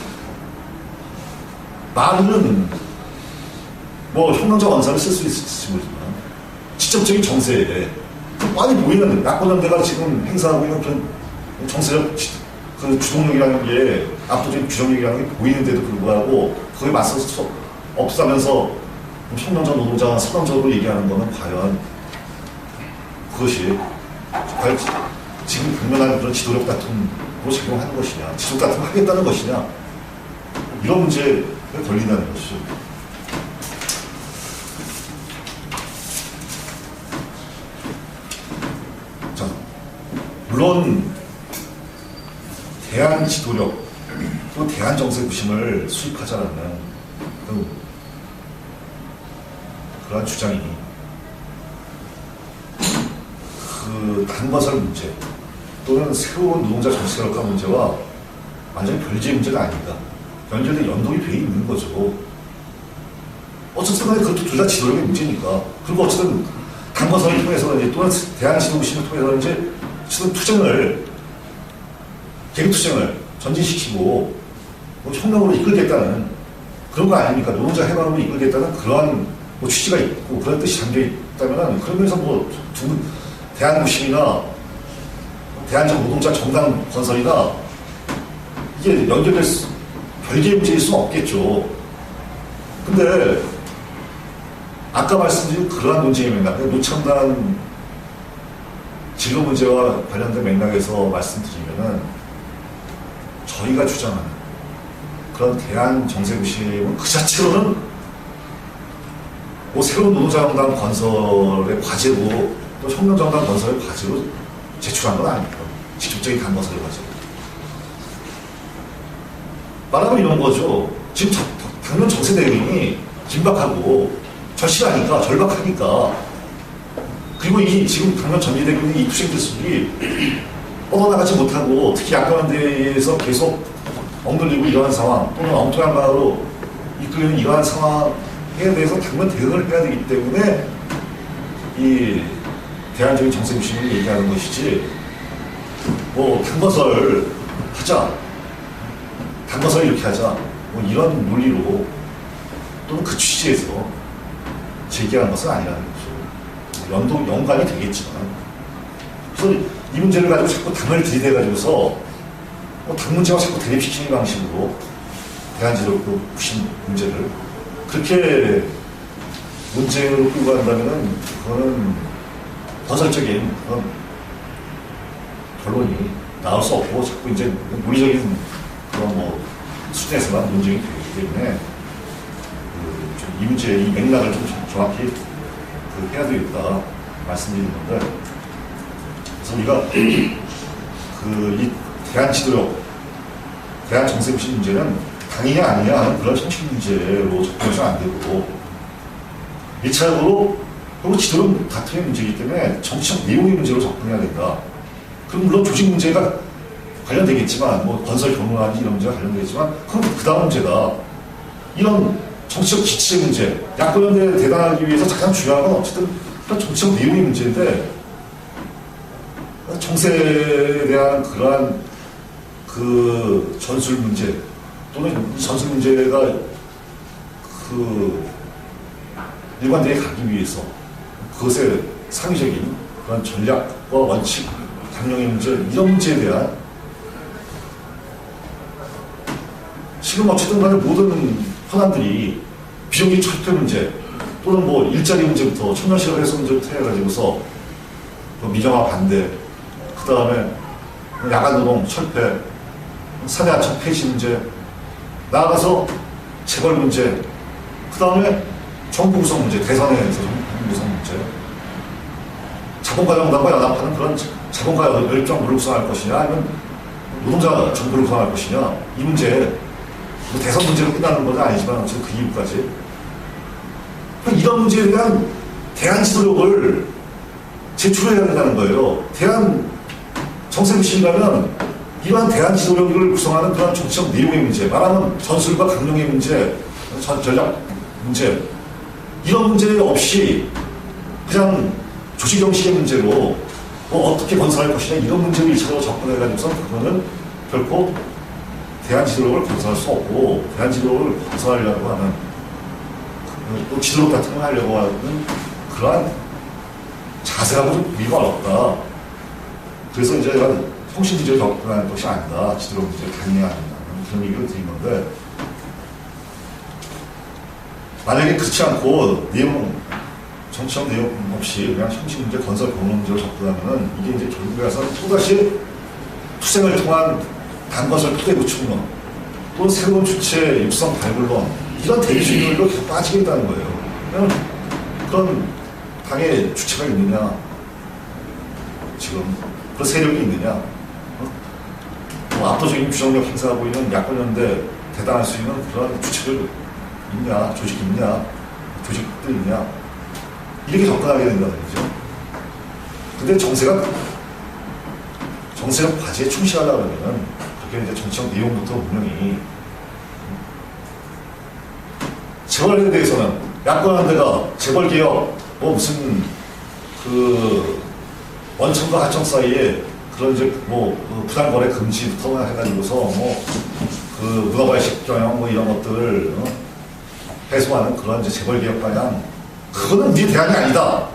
B: 말은 뭐 혁명적 원사를 쓸 수 있을지 모르지만 직접적인 정세에 많이 보이는 야권연대가 지금 행사하고 있는 그런 정세력 그 주동력이라는 게 압도적인 규정력이라는 게 보이는데도 불구하고 그거에 맞서서 없다면서 혁명적 노동자 선언적으로 얘기하는 거는 과연 그것이 과연 지금 분명한 그런 지도력 다툼으로 작용하는 것이냐, 지속 다툼을 하겠다는 것이냐, 이런 문제에 걸린다는 것이죠. 자, 물론 대한 지도력 또 대한 정세 구심을 수립하자라는 그러한 주장이 그 단건설 문제 또는 새로운 노동자 정치력화 문제와 완전히 별개의 문제가 아닌가. 연결된 연동이 돼 있는 거죠. 어쨌든 간에 그것도 둘 다 지도력의 문제니까. 그리고 어쨌든 단건설을 통해서 이제 또는 대한 지도 구심을 통해서 이제 어쨌든 투쟁을 계획투쟁을 전진시키고 뭐 혁명으로 이끌겠다는 그런 거 아닙니까? 노동자 해방으로 이끌겠다는 그러한 뭐 취지가 있고 그런 뜻이 담겨 있다면 그러면서 뭐 대한구심이나 대한적 노동자 정당 건설이나 이게 연결될 별개의 문제일 수는 없겠죠. 근데 아까 말씀드린 그러한 논쟁의 맥락, 노참단 진로 문제와 관련된 맥락에서 말씀드리면은 저희가 주장하는 그런 대한 정세구심은 그 자체로는 뭐 새로운 노동자정당 건설의 과제로 또 혁명정당 건설의 과제로 제출한 건 아니에요. 직접적인 단건설의 과제로. 말하면 이런 거죠. 지금 당면 정세 대응이 긴박하고 절박하니까 그리고 이 지금 당면 전개되고 있는 이 투쟁 기술이 뻗어나가지 못하고 특히 약관대에서 계속 억눌리고 이러한 상황 또는 엉뚱한 방으로 이끌리는 이러한 상황에 대해서 당면 대응을 해야 되기 때문에 이 대안적인 정세구심을 얘기하는 것이지 뭐 단건설 하자 단건설 이렇게 하자 뭐 이런 논리로 또는 그 취지에서 제기하는 것은 아니라는 거죠. 연관이 되겠지만 그래서 이 문제를 가지고 자꾸 당을 들이대가지고서 뭐 당 문제와 자꾸 대립시키는 방식으로 대한지도력 구심 문제를 그렇게 문제로 끌고 간다면은 그거는 건설적인 그런 결론이 나올 수 없고 자꾸 이제 논리적인 그런 뭐 수준에서만 논쟁이 되기 때문에 이 문제의 이 맥락을 좀 정확히 해야 되겠다 말씀드리는 건데 그래서 우리가 이 대한 지도력, 대한 정세구심 문제는 당이냐 아니냐 하는 그런 정책 문제로 접근해서는 안 되고 1차적으로 그리고 지도력 다툼의 문제이기 때문에 정치적 내용의 문제로 접근해야 된다. 그럼 물론 조직 문제가 관련되겠지만 뭐 건설 경로라든지 이런 문제가 관련되겠지만 그럼 그 다음 문제다. 이런 정치적 기치의 문제, 야권연대에 대단하기 위해서 가장 중요한 건 어쨌든 그런 정치적 내용의 문제인데 정세에 대한 그러한 그 전술 문제 또는 이 전술 문제가 그 일관되게 가기 위해서 그것의 상위적인 그런 전략과 원칙, 당령의 문제 이런 문제에 대한 지금 어쨌든 간에 모든 현안들이 비정규 철퇴 문제 또는 뭐 일자리 문제부터 청년실업 해소 문제부터 해가지고서 그 민영화 반대 그 다음에 야간노동 철폐 사내하청 폐지 문제 나아가서 재벌 문제 그 다음에 정부 구성 문제 대선에서 정부 구성 문제 자본가 정당과 연합하는 그런 자본가 열정 구성할 것이냐 아니면 노동자 정부를 구성할 것이냐 이 문제 뭐 대선 문제로 끝나는 건 아니지만 어쨌든 그 이후까지 이런 문제에 대한 대안 지도력을 제출해야 된다는 거예요. 대안 정세부심이라면 이러한 대안 지도력을 구성하는 그런 정치적 내용의 문제, 말하면 전술과 강령의 문제, 전략 문제, 이런 문제 없이 그냥 조직 형식의 문제로 뭐 어떻게 건설할 것이냐 이런 문제로 1차적으로 접근해가지고서 그거는 결코 대안 지도력을 건설할 수 없고 대안 지도력을 건설하려고 하는 또 지도력 같은 걸 하려고 하는 그러한 자세하고 좀 미가 어렵다. 그래서 이제 이런 통신지적으로 접근하는 것이 아니다. 지도력 문제를 강의해야 한다. 그런 얘기를 드린 건데 만약에 그렇지 않고 정치적 내용 없이 그냥 형식 문제, 건설 공론 문제로 접근하면은 이게 이제 결국에 가서 또다시 투쟁을 통한 단건설 토대 구축론 또 새로운 주체 육성 발굴론 이런 대주의로 계속 빠지게 된다는 거예요. 그냥 그런 당의 주체가 있느냐 지금 그런 세력이 있느냐 뭐 압도적인 규정력 행사하고 있는 야권연대 대단할 수 있는 그런 주체들 있냐 조직이 있냐 조직들 있냐 이렇게 접근하게 된다는 거죠. 근데 정세가 과제에 충실하려고 하면은 그렇게 이제 정치적 내용부터 분명히 재벌에 대해서는 야권연대가 재벌개혁 뭐 무슨 그 원청과 하청 사이에 그런 이제 뭐 부당거래 금지부터 해가지고서 뭐 그 문화발식 경영 뭐 이런 것들을 해소하는 그런 이제 재벌개혁 방향 그거는 네 대안이 아니다.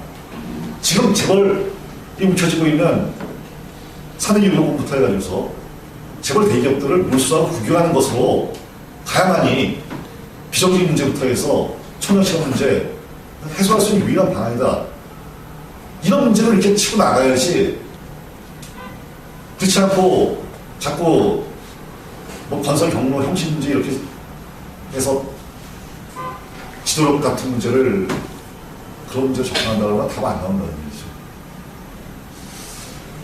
B: 지금 재벌이 뭉쳐지고 있는 산업유보부터 해가지고서 재벌 대기업들을 몰수하고 국유하는 것으로 가야만이 비정규직 문제부터 해서 청년시험 문제 해소할 수 있는 유일한 방안이다. 이런 문제를 이렇게 치고 나가야지 그렇지 않고 자꾸 뭐 건설 경로 형식 문제 이렇게 해서 지도력 같은 문제를 그런 문제를 접근한다고 하면 답 안 나온다는 얘기죠.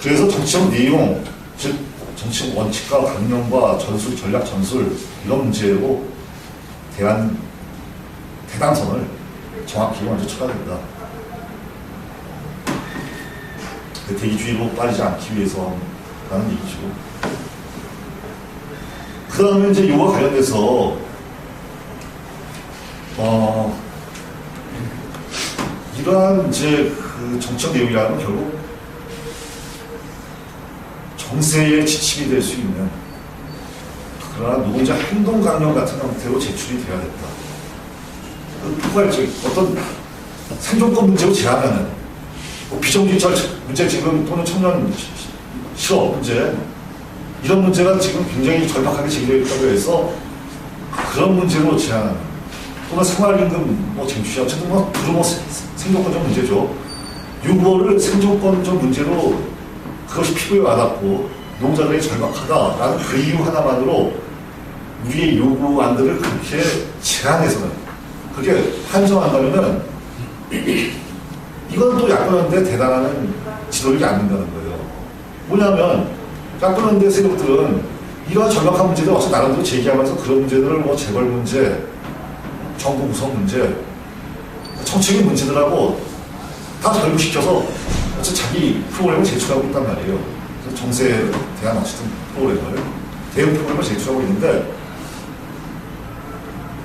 B: 그래서 정치적 내용, 즉 정치적 원칙과 강령과 전술, 전략 전술 이런 문제로 대단선을 정확히 먼저 쳐야 된다. 대기주의로 빠지지 않기 위해서 라는 얘기죠. 그 다음에 이제 이와 관련돼서 이러한 이제 그 정책 내용이라는 결국 정세의 지침이 될 수 있는 그러한 노동자 행동 강령 같은 형태로 제출이 돼야 된다. 포괄적 어떤 생존권 문제로 제한하는 뭐 비정규직 문제 지금 또는 청년 실업 문제 이런 문제가 지금 굉장히 절박하게 제기되어 있다고 해서 그런 문제로 제한하는 또는 생활임금 뭐 쟁취 어쨌든 뭐 두루 생존권적 문제죠. 유고를 생존권적 문제로 그것이 피부에 와닿고 노동자들이 절박하다라는 그 이유 하나만으로 우리의 요구안들을 그렇게 제한해서는 그렇게 한정한다면은 이건 또 야권연대 대단한 지도력이 안 된다는 거예요. 뭐냐면 야권연대 세력들은 이러한 절박한 문제들 어서 나름대로 제기하면서 그런 문제들을 뭐 재벌 문제, 정부 구성 문제, 정책의 문제들하고 다 결부시켜서 어차피 자기 프로그램을 제출하고 있단 말이에요. 그래서 정세에 대한 어쨌든 프로그램을, 대응 프로그램을 제출하고 있는데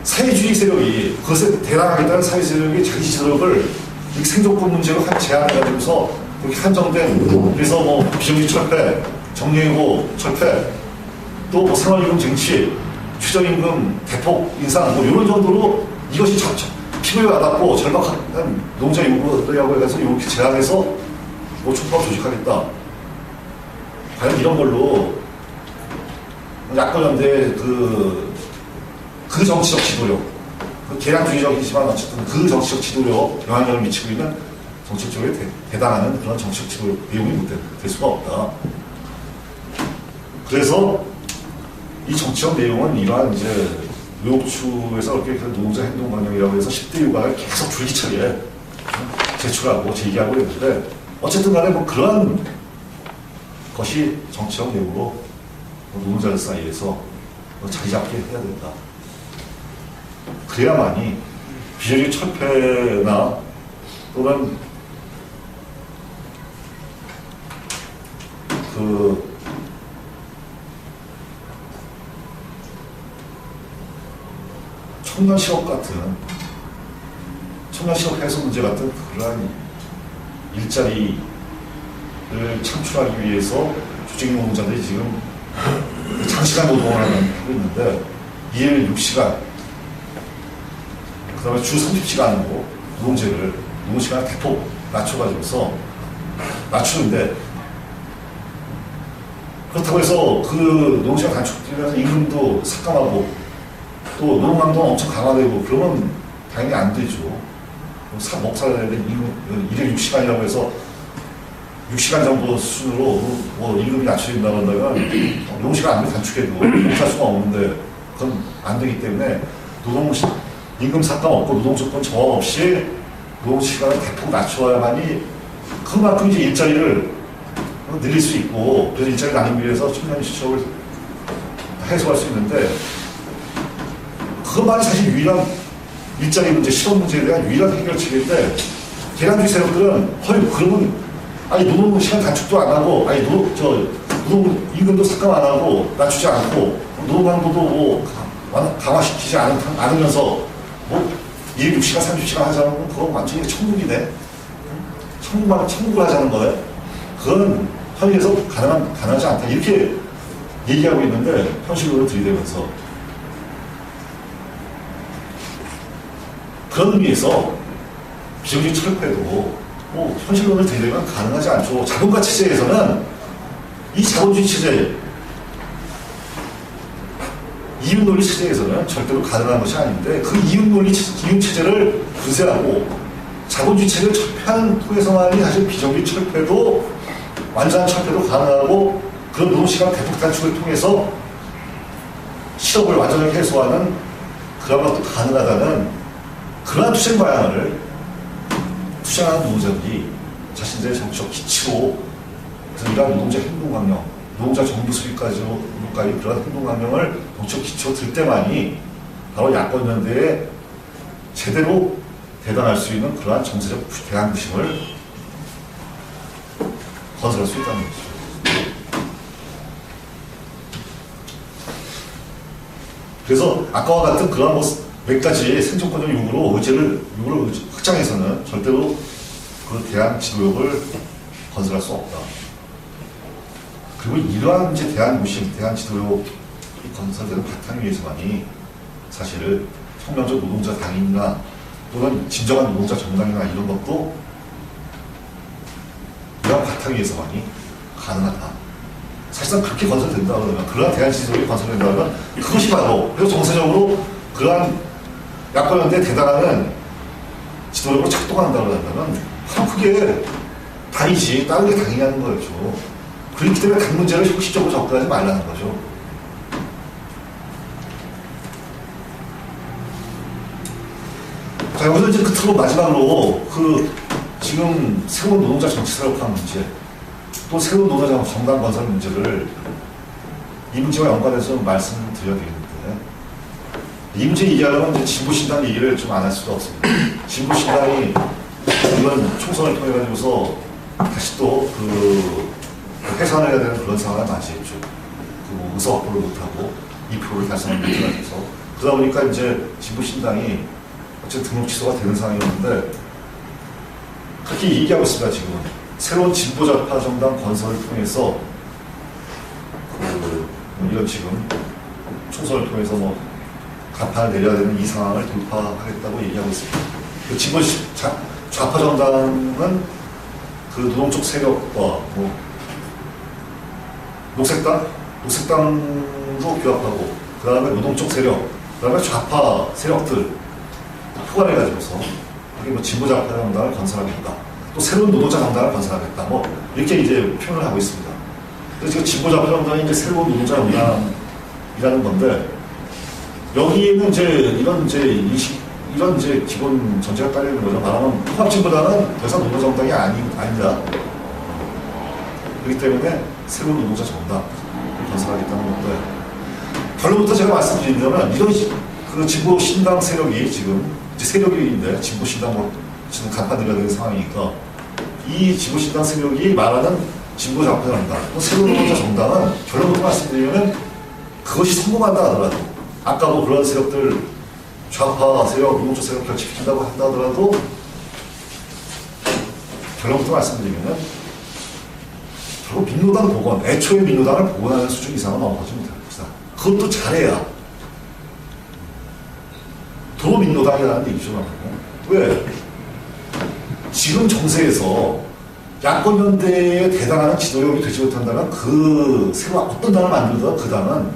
B: 사회주의 세력이 그것에 대항하겠다는 사회 세력이 자기 지도력을 생존권 문제로 제한해가지고서 그렇게 한정된 그래서 뭐 비정규직 철폐, 정년이고 철폐, 또 뭐 생활임금 쟁취, 최저임금 대폭 인상 뭐 이런 정도로 이것이 피부에 와닿고 절박한 노동자 요구라고 해서 이렇게 제한해서 뭐 촉박 조직하겠다. 과연 이런 걸로 야권연대 그 정치적 지도력, 그 계량주의적이지만 어쨌든 그 정치적 지도력 영향력을 미치고 있는 정책적으로 대당하는 그런 정치적 지도력 내용이 될 수가 없다. 그래서 이 정치적 내용은 이러한 이제 의혹추에서 이렇게 노동자 행동관념이라고 해서 10대 유가를 계속 줄기차게 제출하고 제기하고 있는데 어쨌든 간에 뭐 그러한 것이 정치적 내용으로 노동자들 사이에서 자리 잡게 해야 된다. 그래야만이 비정규직 철폐나 또는 청년 실업 해소 문제 같은 그러한 일자리를 창출하기 위해서 조직 노동자들이 지금 장시간 노동을 하고 있는데 일 6시간, 그 다음에 주 30시간으로 노동시간을 대폭 낮춰가지고서 낮추는데, 그렇다고 해서 그 노동시간 단축되면서 임금도 삭감하고 또 노동강도는 엄청 강화되고 그러면 당연히 안 되죠. 먹고 살아야 되는 일일 6시간이라고 해서 6시간 정도 수준으로 뭐 임금이 낮춰진다고 한다면 노동시간 아무리 단축해도 못할 수가 없는데 그건 안 되기 때문에 임금 삭감 없고 노동조건 저하 없이 노동시간을 대폭 낮춰야만이 그만큼 이제 일자리를 늘릴 수 있고, 그래서 일자리 나누기 위해서 청년 실업을 해소할 수 있는데, 그것만이 사실 유일한 일자리 문제, 실업 문제에 대한 유일한 해결책인데, 계량주의 세력들은 그러면 노동 시간 단축도 안 하고, 노동 임금도 삭감 안 하고, 낮추지 않고, 노동 강도도 뭐 강화시키지 않으면서 일 6시간, 30시간 하자는 건 그거 완전히 천국이네. 천국을 하자는 거예요. 그건 현실에서 가능하지 않다. 이렇게 얘기하고 있는데, 현실로 들이대면서. 그런 의미에서 비정규직 철폐도 현실론을 들이대면 가능하지 않죠. 자본가 체제에서는 이 자본주의 체제, 이윤논리 체제에서는 절대로 가능한 것이 아닌데, 그 이윤 체제를 구세하고 자본주의 체제를 철폐하는 통해서만이 사실 비정규직 철폐도, 완전한 철폐도 가능하고, 그런 노동시간 대폭 단축을 통해서 실업을 완전하게 해소하는 그런 것도 가능하다는 그러한 투쟁 방향을 투쟁하는 노동자들이 자신들의 정치적 기치로, 그래서 이러한 노동자 행동강령, 노동자 정부 수립까지 그런 행동강령을 정치적 기치로 들 때만이 바로 야권연대에 제대로 대단할 수 있는 그러한 정세적 대항부심을 건설할 수 있다는 것이죠. 그래서 아까와 같은 그러한 몇 가지 생존권적 요구로 의지를 확장해서는 절대로 그 대한 지도력을 건설할 수 없다. 그리고 이러한 이제 대한 지도력이 건설되는 바탕 위에서만이 사실 혁명적 노동자 당인이나 또는 진정한 노동자 정당이나 이런 것도 이러한 바탕 위에서만이 가능하다. 사실상 그렇게 건설된다 그러면, 그러한 대한 지도력이 건설된다 그러면 그것이 바로, 그래서 정세적으로 그러한 야권연대에 대단하는 지도력으로 작동한다고 한다면 바로 그게 당이지, 다른 게 당이 하는 거였죠. 그렇기 때문에 각 문제를 형식적으로 접근하지 말라는 거죠. 자, 여기서 이제 끝으로 마지막으로 지금 새로운 노동자 정치 세력화 문제, 또 새로운 노동자 정당 건설 문제를 이 문제와 연관해서 말씀을 드려야 되겠는데, 이 문제 얘기하려면 이제 진보신당 얘기를 좀 안 할 수가 없습니다. 진보신당이 이번 총선을 통해 가지고서 다시 또 해산해야 되는 그런 상황을 맞이했죠. 의석 확보를 못하고 2%를 달성을 못해가지고서, 그러다 보니까 이제 진보신당이 어쨌든 등록 취소가 되는 상황이었는데, 그렇게 얘기하고 있습니다. 지금 새로운 진보좌파 정당 건설을 통해서 이런 지금 총선을 통해서 간판을 내려야 되는 이 상황을 돌파하겠다고 얘기하고 있습니다. 그 진보 좌파 정당은 그 노동적 세력과 녹색당도 규합하고, 그 다음에 노동적 세력, 그 다음에 좌파 세력들 포괄해가지고서 이게 진보 좌파 정당을 건설하겠다. 또 새로운 노동자 정당을 건설하겠다. 이렇게 이제 표현을 하고 있습니다. 그래서 지금 진보 좌파 정당이 이제 새로운 노동자 정당이라는 건데, 여기에는 이제 이런 이제 기본 전제가 깔려 있는 거죠. 말하면 통합진보당은 더 이상 노동 정당이 아니다. 그렇기 때문에 새로운 노동자 정당을 건설하겠다는 건데, 결론부터 제가 말씀드린다면 이런 그 진보 신당 세력이 지금 이제 세력인데, 진보 신당 지금 간판들어야 되는 상황이니까 이 진보신당 세력이 말하는 진보 좌파정당, 또 새로운 노동자 정당은 결론부터 말씀드리면 그것이 성공한다 하더라도 아까 뭐 그런 세력들 좌파 세력, 노동자 세력 결집시킨다고 한다 하더라도 결론부터 말씀드리면은 결국 민노당 복원, 애초에 민노당을 복원하는 수준 이상은 넘어가지 못합니다. 그것도 잘해야 도로 민노당이라는 얘기죠. 왜? 지금 정세에서 야권연대에 대당하는 지도력이 되지 못한다면 그 새로 어떤 당을 만들더라도 그 당은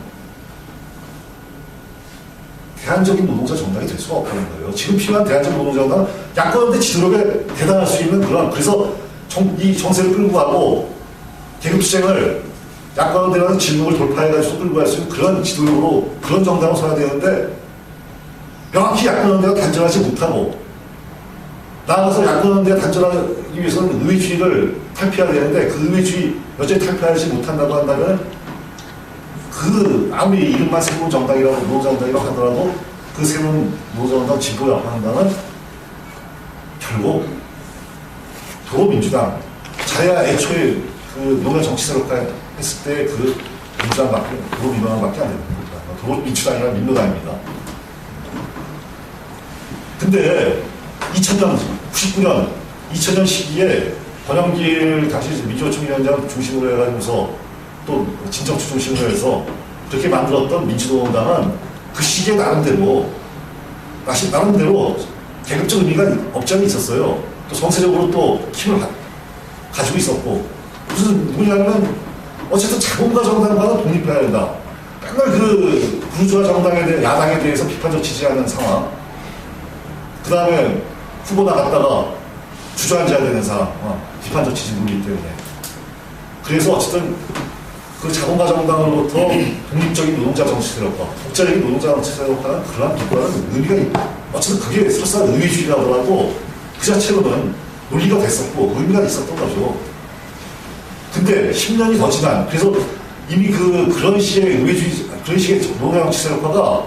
B: 대안적인 노동자 정당이 될 수가 없다는 거예요. 지금 필요한 대안적 노동자 정당은 야권연대 지도력에 대당할 수 있는 그런, 그래서 이 정세를 끌고 가고 계급투쟁을 야권연대라는 진국을 돌파해가지고 끌고 갈 수 있는 그런 지도력으로 그런 정당을 서야 되는데 명확히 야권연대가 단절하지 못하고 나아가서 야권연대가 단절하기 위해서는 의회주의를 탈피해야 되는데 그 의회주의 여전히 탈피하지 못한다고 한다면 그 아무리 이름만 새로운 정당이라고 노동자정당이라고 하더라도 그 새로운 노동자정당 진보라고 한다면 결국 도로민주당 자야 애초에 그 노무현 정치세력화 했을 때 그 민주당밖에 도로민주당밖에 안 됩니다. 도로민주당이라 민노당입니다. 근데 2000년, 99년, 2000년 시기에 권영길 당시 민주노총위원장 중심으로 해가지고서 또 진정추 중심으로 해서 그렇게 만들었던 민주노동당은 그 시기에 나름대로 계급적 의미가 없지 않아 있었어요. 또 정세적으로 또 힘을 가지고 있었고 무슨 누구냐면 어쨌든 자본가 정당과는 독립해야 된다. 맨날 그 부르주아 정당에 대해 야당에 대해서 비판적 지지하는 상황. 그 다음에 후보 나갔다가 주저앉아야 되는 사람, 비판적 지지 물기 때문에. 그래서 어쨌든 그 자본가 정당으로부터 독립적인 노동자 정치 세력과 독자적인 노동자 정치 세력과는 그러한 비판은 의미가 있고, 어쨌든 그게 설사 의회주의라고 하더라도 그 자체로는 논리가 됐었고 의미가 있었던 거죠. 근데 10년이 더 지난, 그래서 이미 그런 시기의 의회주의, 그런 시기의 노동자 정치 세력화가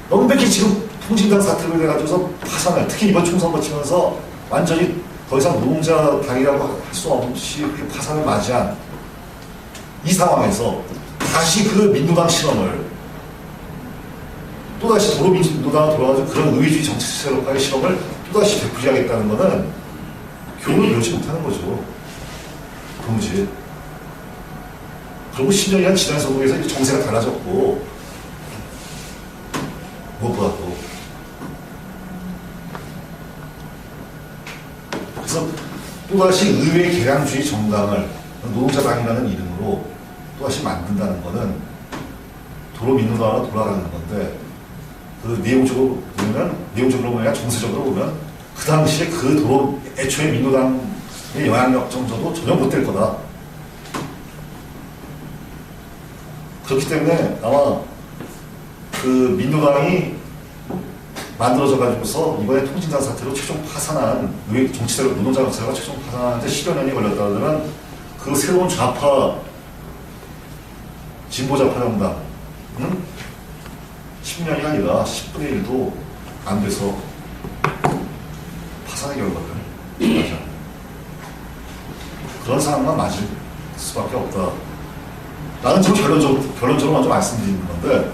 B: 명백히 지금 통진당 사태로 해가지고서 파산을, 특히 이번 총선 거치면서 완전히 더 이상 노동자 당이라고 할 수 없이 파산을 맞이한 이 상황에서 다시 그 민노당 실험을 또다시 도로민노당을 돌아가지고 그런 의회주의 정치 세력화의 실험을 또다시 되풀이하겠다는 것은 교훈을 배우지 못하는 거죠. 도무지. 그리고 10년이란 지난 선거에서 정세가 달라졌고 무엇보다도 그래서 또다시 의회 개량주의 정당을 노동자당이라는 이름으로 또다시 만든다는 것은 도로민노당으로 돌아가는 건데 그 내용적으로 보면 정세적으로 보면 그 당시에 그 도로 애초에 민노당의 영향력 정도도 전혀 못 될 거다. 그렇기 때문에 아마 그 민노당이 만들어져 가지고서 이번에 통진당 사태로 최종 파산한 정치세력 노동자 정치세력가 최종 파산하는데 10여 년이 걸렸다면 그 새로운 좌파 진보 좌파 정당 10년이 아니라 10분의 1도 안 돼서 파산의 결과를 맞아. 그런 상황만 맞을 수밖에 없다. 나는 지금 결론적으로 먼저 말씀드리는 건데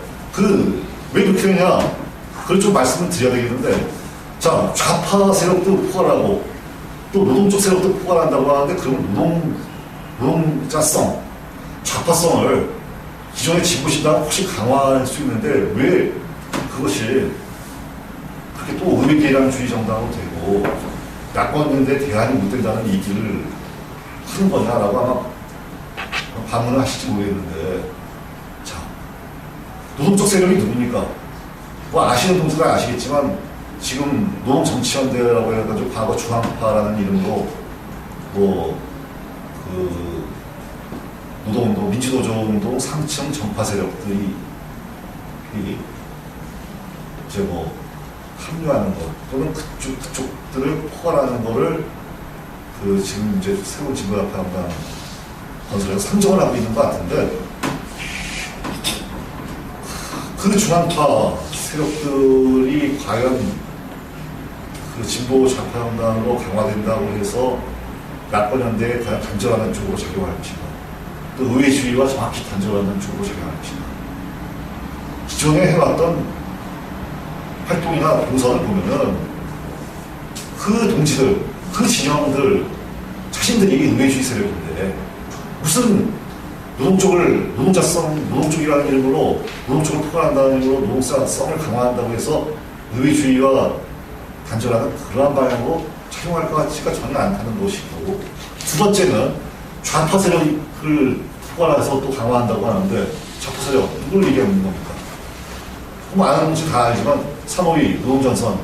B: 왜 그렇게 되냐? 그걸 좀 말씀을 드려야 되겠는데, 자, 좌파 세력도 포괄하고, 또 노동 쪽 세력도 포괄한다고 하는데, 그러면 노동자성, 좌파성을 기존의 진보신당은 혹시 강화할 수 있는데, 왜 그것이 그렇게 또 의회개량주의 정당으로 되고, 야권연대 대안이 못 된다는 얘기를 하는 거냐라고 아마 반문을 하실지 모르겠는데, 자, 노동적 세력이 누굽니까? 뭐 아시는 분들은 아시겠지만 지금 노동정치연대라고 해가지고 과거 중앙파라는 이름으로 뭐 그 노동운동, 민주노조운동 상층 정파 세력들이 이제 뭐 합류하는 것 또는 그쪽들을 포괄하는 거를 그 지금 이제 새로운 진보야파연당 건설에서 상정을 하고 있는 것 같은데 그 중앙파 세력들이 과연 그 진보 좌파 정당으로 강화된다고 해서 야권연대에 과연 단절하는 쪽으로 작용할 것인가, 또 의회주의와 정확히 단절하는 쪽으로 작용할 것인가. 기존에 해왔던 활동이나 공선을 보면은 그 동지들, 그 진영들 자신들이 의회주의 세력인데 무슨 노동 쪽이라는 이름으로 노동 쪽을 포괄한다는 이름으로 노동성을 강화한다고 해서 의회주의와 단절하는 그러한 방향으로 작용할 것 같지가 전혀 않다는 것이고, 두 번째는 좌파 세력을 포괄해서 또 강화한다고 하는데 좌파 세력 누굴 얘기하는 겁니까? 뭐 아는 분들 다 알지만 3.5위 노동전선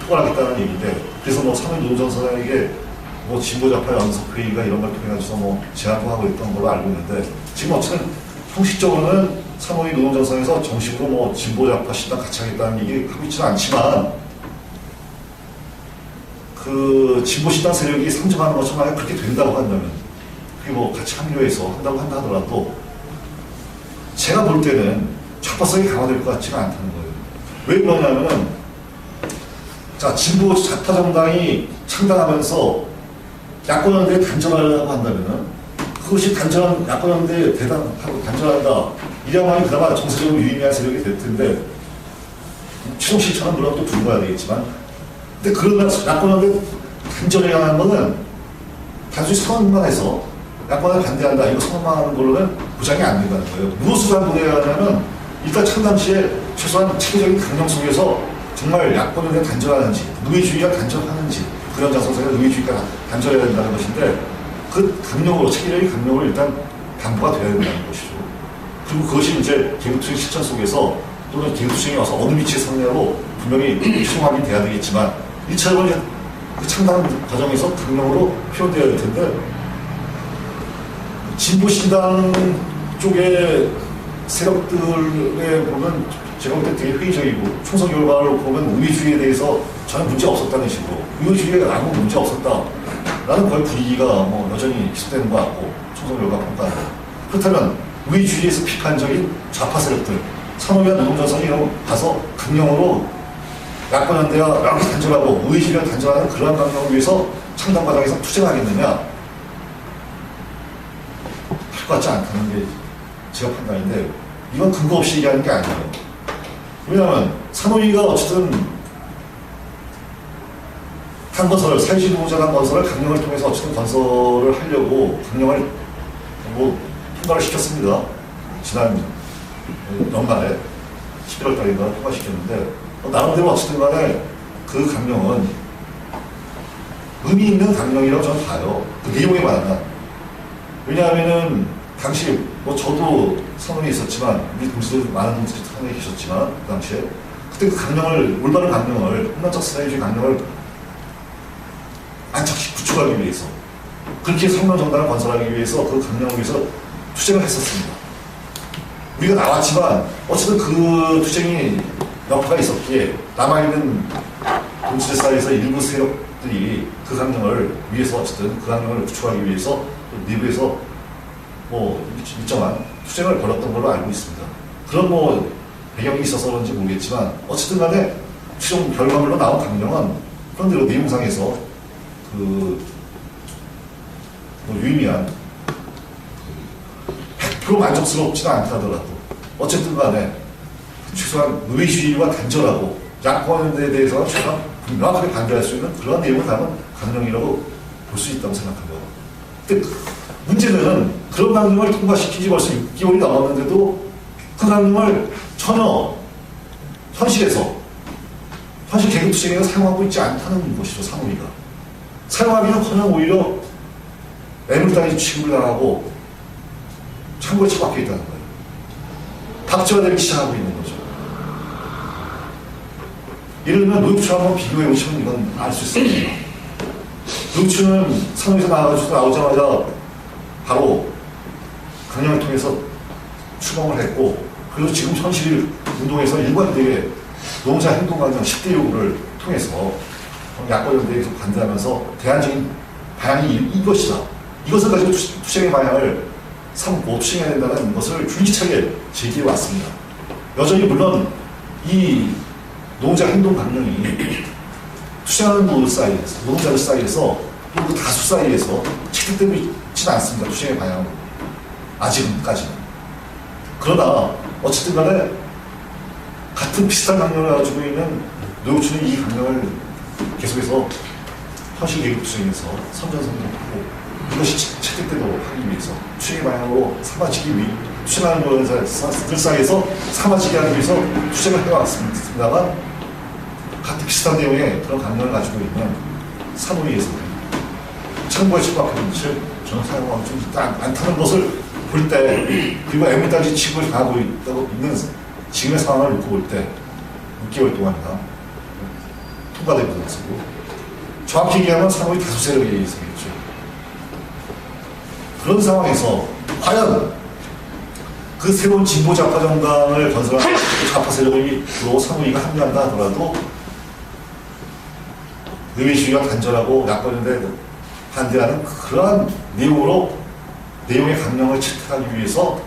B: 포괄하겠다는 얘기인데, 그래서 뭐 3.5위 노동전선에게 뭐 진보좌파 연석회의가 이런 걸 통해서 뭐 제안도 하고 있던 걸로 알고 있는데, 지금 어쨌든 형식적으로는 3.5위 노동전선에서 정식으로 뭐 진보좌파 신당 같이 하겠다는 얘기 하고 있지는 않지만, 그 진보신당 세력이 상정하는 것처럼 만약 그렇게 된다고 한다면, 그게 뭐 같이 합류해서 한다고 한다 하더라도 제가 볼 때는 좌파성이 강화될 것 같지가 않다는 거예요. 왜 그러냐면은, 자, 진보 좌파 정당이 창당하면서 야권연대에 단절하려고 한다면은, 그것이 야권연대에 단절한다 이래야만이 그나마 정세적으로 유의미한 세력이 될 텐데, 최종 실천은 물론 또 두고 봐야 되겠지만, 근데 그러면 야권연대 단절에 관한 거는 단순히 선언만 해서 야권을 반대한다 이거 선언만 하는 걸로는 보장이 안 된다는 거예요. 무엇으로 한동해야하냐면, 일단 창당 시에 최소한 체계적인 강령 속에서 정말 야권연대 단절하는지, 의회주의가 단절하는지, 그런 장소에서 의회주의가 단절해야 된다는 것인데, 그 강령으로, 체계적인 강령으로 일단 담보가 되어야 된다는 것이죠. 그리고 그것이 이제 개국투쟁 실천 속에서, 또는 개국투쟁이 와서 어느 위치에 서느냐로 분명히 최종 확인돼야 되겠지만, 1차적으로 그 창당 과정에서 강령으로 표현되어야 될 텐데, 진보신당 쪽의 세력들에 보면 제가 볼 때 되게 회의적이고, 총선 결과를 보면 의회주의에 대해서 전혀 문제 없었다는 식으로, 의회주의에 아무 문제 없었다 라는 거의 분위기가 뭐 여전히 계속되는 것 같고, 총선 결과 평가는. 그렇다면 의회주의에서 비판적인 좌파 세력들, 산업이나 노동자성이 이런 거 가서 강령으로 야권연대와 이렇게 단절하고 의회주의를 단절하는 그러한 강령을 위해서 창당 과정에서 투쟁하겠느냐, 할 것 같지 않다는 게 제가 판단인데, 이건 근거 없이 얘기하는 게 아니에요. 왜냐하면 산호위가 어쨌든 한 건설을, 사회주의 노동자가 한 건설을 강령을 통해서 어쨌든 건설을 하려고 강령을 뭐 통과를 시켰습니다. 지난 연말에 11월 달인가 통과시켰는데, 나름대로 어쨌든 간에 그 강령은 의미 있는 강령이라고 저는 봐요. 그 내용에 관한. 왜냐하면은 당시 뭐 저도 선언에 있었지만, 우리 동지들 많은 분들이 선언에 계셨지만, 그 당시에 그때 그 강령을, 올바른 강령을, hunman적 사회주의 강령을 안착시 구축하기 위해서, 그렇게 성명 정당을 건설하기 위해서 그 강령을 위해서 투쟁을 했었습니다. 우리가 나왔지만 어쨌든 그 투쟁이 여파가 있었기에 남아있는 동지들 사이에서 일부 세력들이 그 강령을 위해서, 어쨌든 그 강령을 구축하기 위해서 내부에서 뭐 일정한 투쟁을 벌였던 걸로 알고 있습니다. 그런 뭐 배경이 있어서 그런지 모르겠지만, 어쨌든 간에 최종 결과물로 나온 강령은 그런 대로 내용상에서 그 뭐 유의미한 100% 만족스럽지는 않다더라도 어쨌든 간에 최소한 의회주의와 단절하고 야권에 대해서는 최소한 명확하게 반대할 수 있는 그런 내용을 담은 강령이라고 볼 수 있다고 생각합니다. 근데 문제는 그런 강령을 통과시키지 벌써 6개월이 넘었는데도 그 강령을 전혀 현실 개국투쟁에서 사용하고 있지 않다는 것이죠. 상호위가 사용하기는커녕 오히려 애물단위 취급을 당하고 창고에 처박혀 있다는 거예요. 박제화되기 시작하고 있는 거죠. 예를 들면 노육추 한번 비교해 보시면 이건 알 수 있습니다. 노육추는 상호에서 나오자마자 바로 강령을 통해서 추방을 했고, 그리고 지금 현실 운동에서 일관되게 노동자 행동강령 10대 요구를 통해서 야권연대에 계속 반대하면서 대안적인 방향이 이것이다. 이것을 가지고 투쟁의 방향을 삼고 투쟁해야 된다는 것을 줄기차게 제기해 왔습니다. 여전히 물론 이 노동자 행동 강령이 투쟁하는 노동자들 사이에서 또 그 다수 사이에서 채택되고 있지는 않습니다. 투쟁의 방향으로. 아직까지는. 그러나 어쨌든 간에 같은 비슷한 강령을 가지고 있는 노동층이 이 강령을 계속해서 현실 계급 투쟁에서 선전선동하고 이것이 채택되도록 하기 위해서 투쟁의 방향으로 삼아지기 위해 투쟁하는 노동자들 사이에서 삼아지게 하기 위해서 투쟁을 해왔습니다만 같은 비슷한 내용의 그런 강령을 가지고 있는 산호위에서 참고에 처박혀있는 것을 저는 사용하고 좀 않다는 것을 볼 때, 그리고 애물단지 치고 가고 있는 지금의 상황을 놓고 볼 때 6개월 동안이나 통과되고 나서고 정확히 얘기하면 산호위 다수 세력에 의해서겠죠. 그런 상황에서 과연 그 새로운 진보 좌파 정당을 건설한 좌파 세력이 산호위가 합류한다 하더라도 의회주의가 단절하고 야권인데 반대하는 그러한 내용의 강령을 채택하기 위해서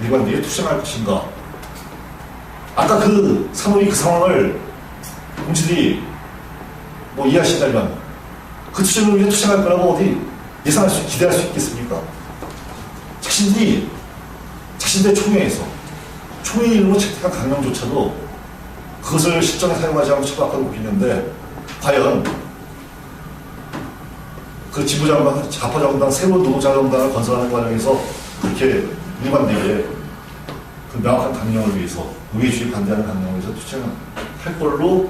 B: 일관되게 투쟁할 것인가. 아까 그 산호위 그 상황을 공치들이 뭐 이해하신다면 그 투쟁을 위해 투쟁할 거라고 어디 기대할 수 있겠습니까? 자신들의 총회의 이름으로 채택한 강령조차도 그것을 실전에 사용하지 않고 처박하고 있는데 과연 그 진보정당, 좌파정당, 새로운 노동자정당을 건설하는 과정에서 그렇게 일관되게 그 명확한 강령을 위해서, 의회주의 반대하는 강령을 위해서 투쟁할 걸로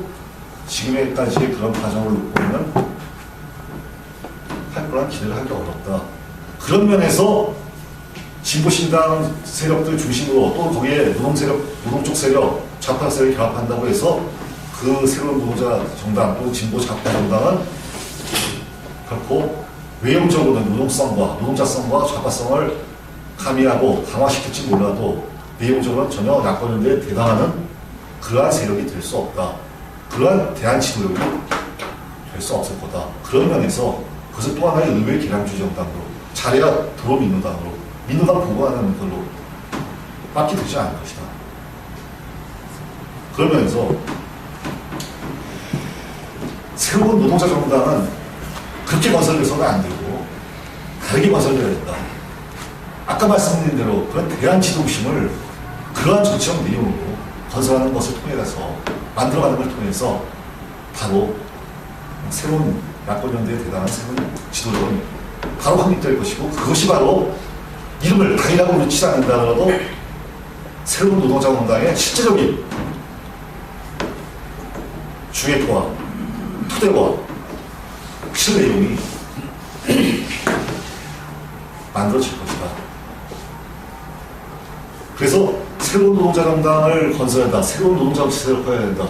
B: 지금까지의 그런 과정을 놓고 보면 할 거란 기대를 하기 어렵다. 그런 면에서 진보신당 세력들 중심으로 또 거기에 노동쪽 세력, 좌파 세력이 결합한다고 해서 그 새로운 노동자 정당 또 진보 좌파 정당은 결코 외형적으로는 노동자성과 좌파성을 가미하고 강화시킬지 몰라도 내용적으로는 전혀 야권연대에 대당하는 그러한 세력이 될 수 없다. 그러한 대안지도력이 될 수 없을 거다. 그런 면에서 그것은 또 하나의 의회 개량주의 정당으로 잘해야 도로민노당으로 민노당 보고하는 걸로 밖에 되지 않을 것이다. 그러면서 새로운 노동자 정당은 그렇게 건설돼서는 안 되고 다르게 건설돼야 된다. 아까 말씀드린 대로 그런 대안 지도심을 그러한 정치적 내용으로 건설하는 것을 통해서 만들어가는 걸 통해서 바로 새로운 야권연대에 대단한 새로운 지도력은 바로 확립될 것이고 그것이 바로 이름을 당이라고 놓치지 않는다더라도 새로운 노동자 정당의 실제적인 주객과 토대와 실내용이 만들어질 것이다. 그래서 새로운 노동자 정당을 건설한다. 새로운 노동자 정치세력을 해야 된다.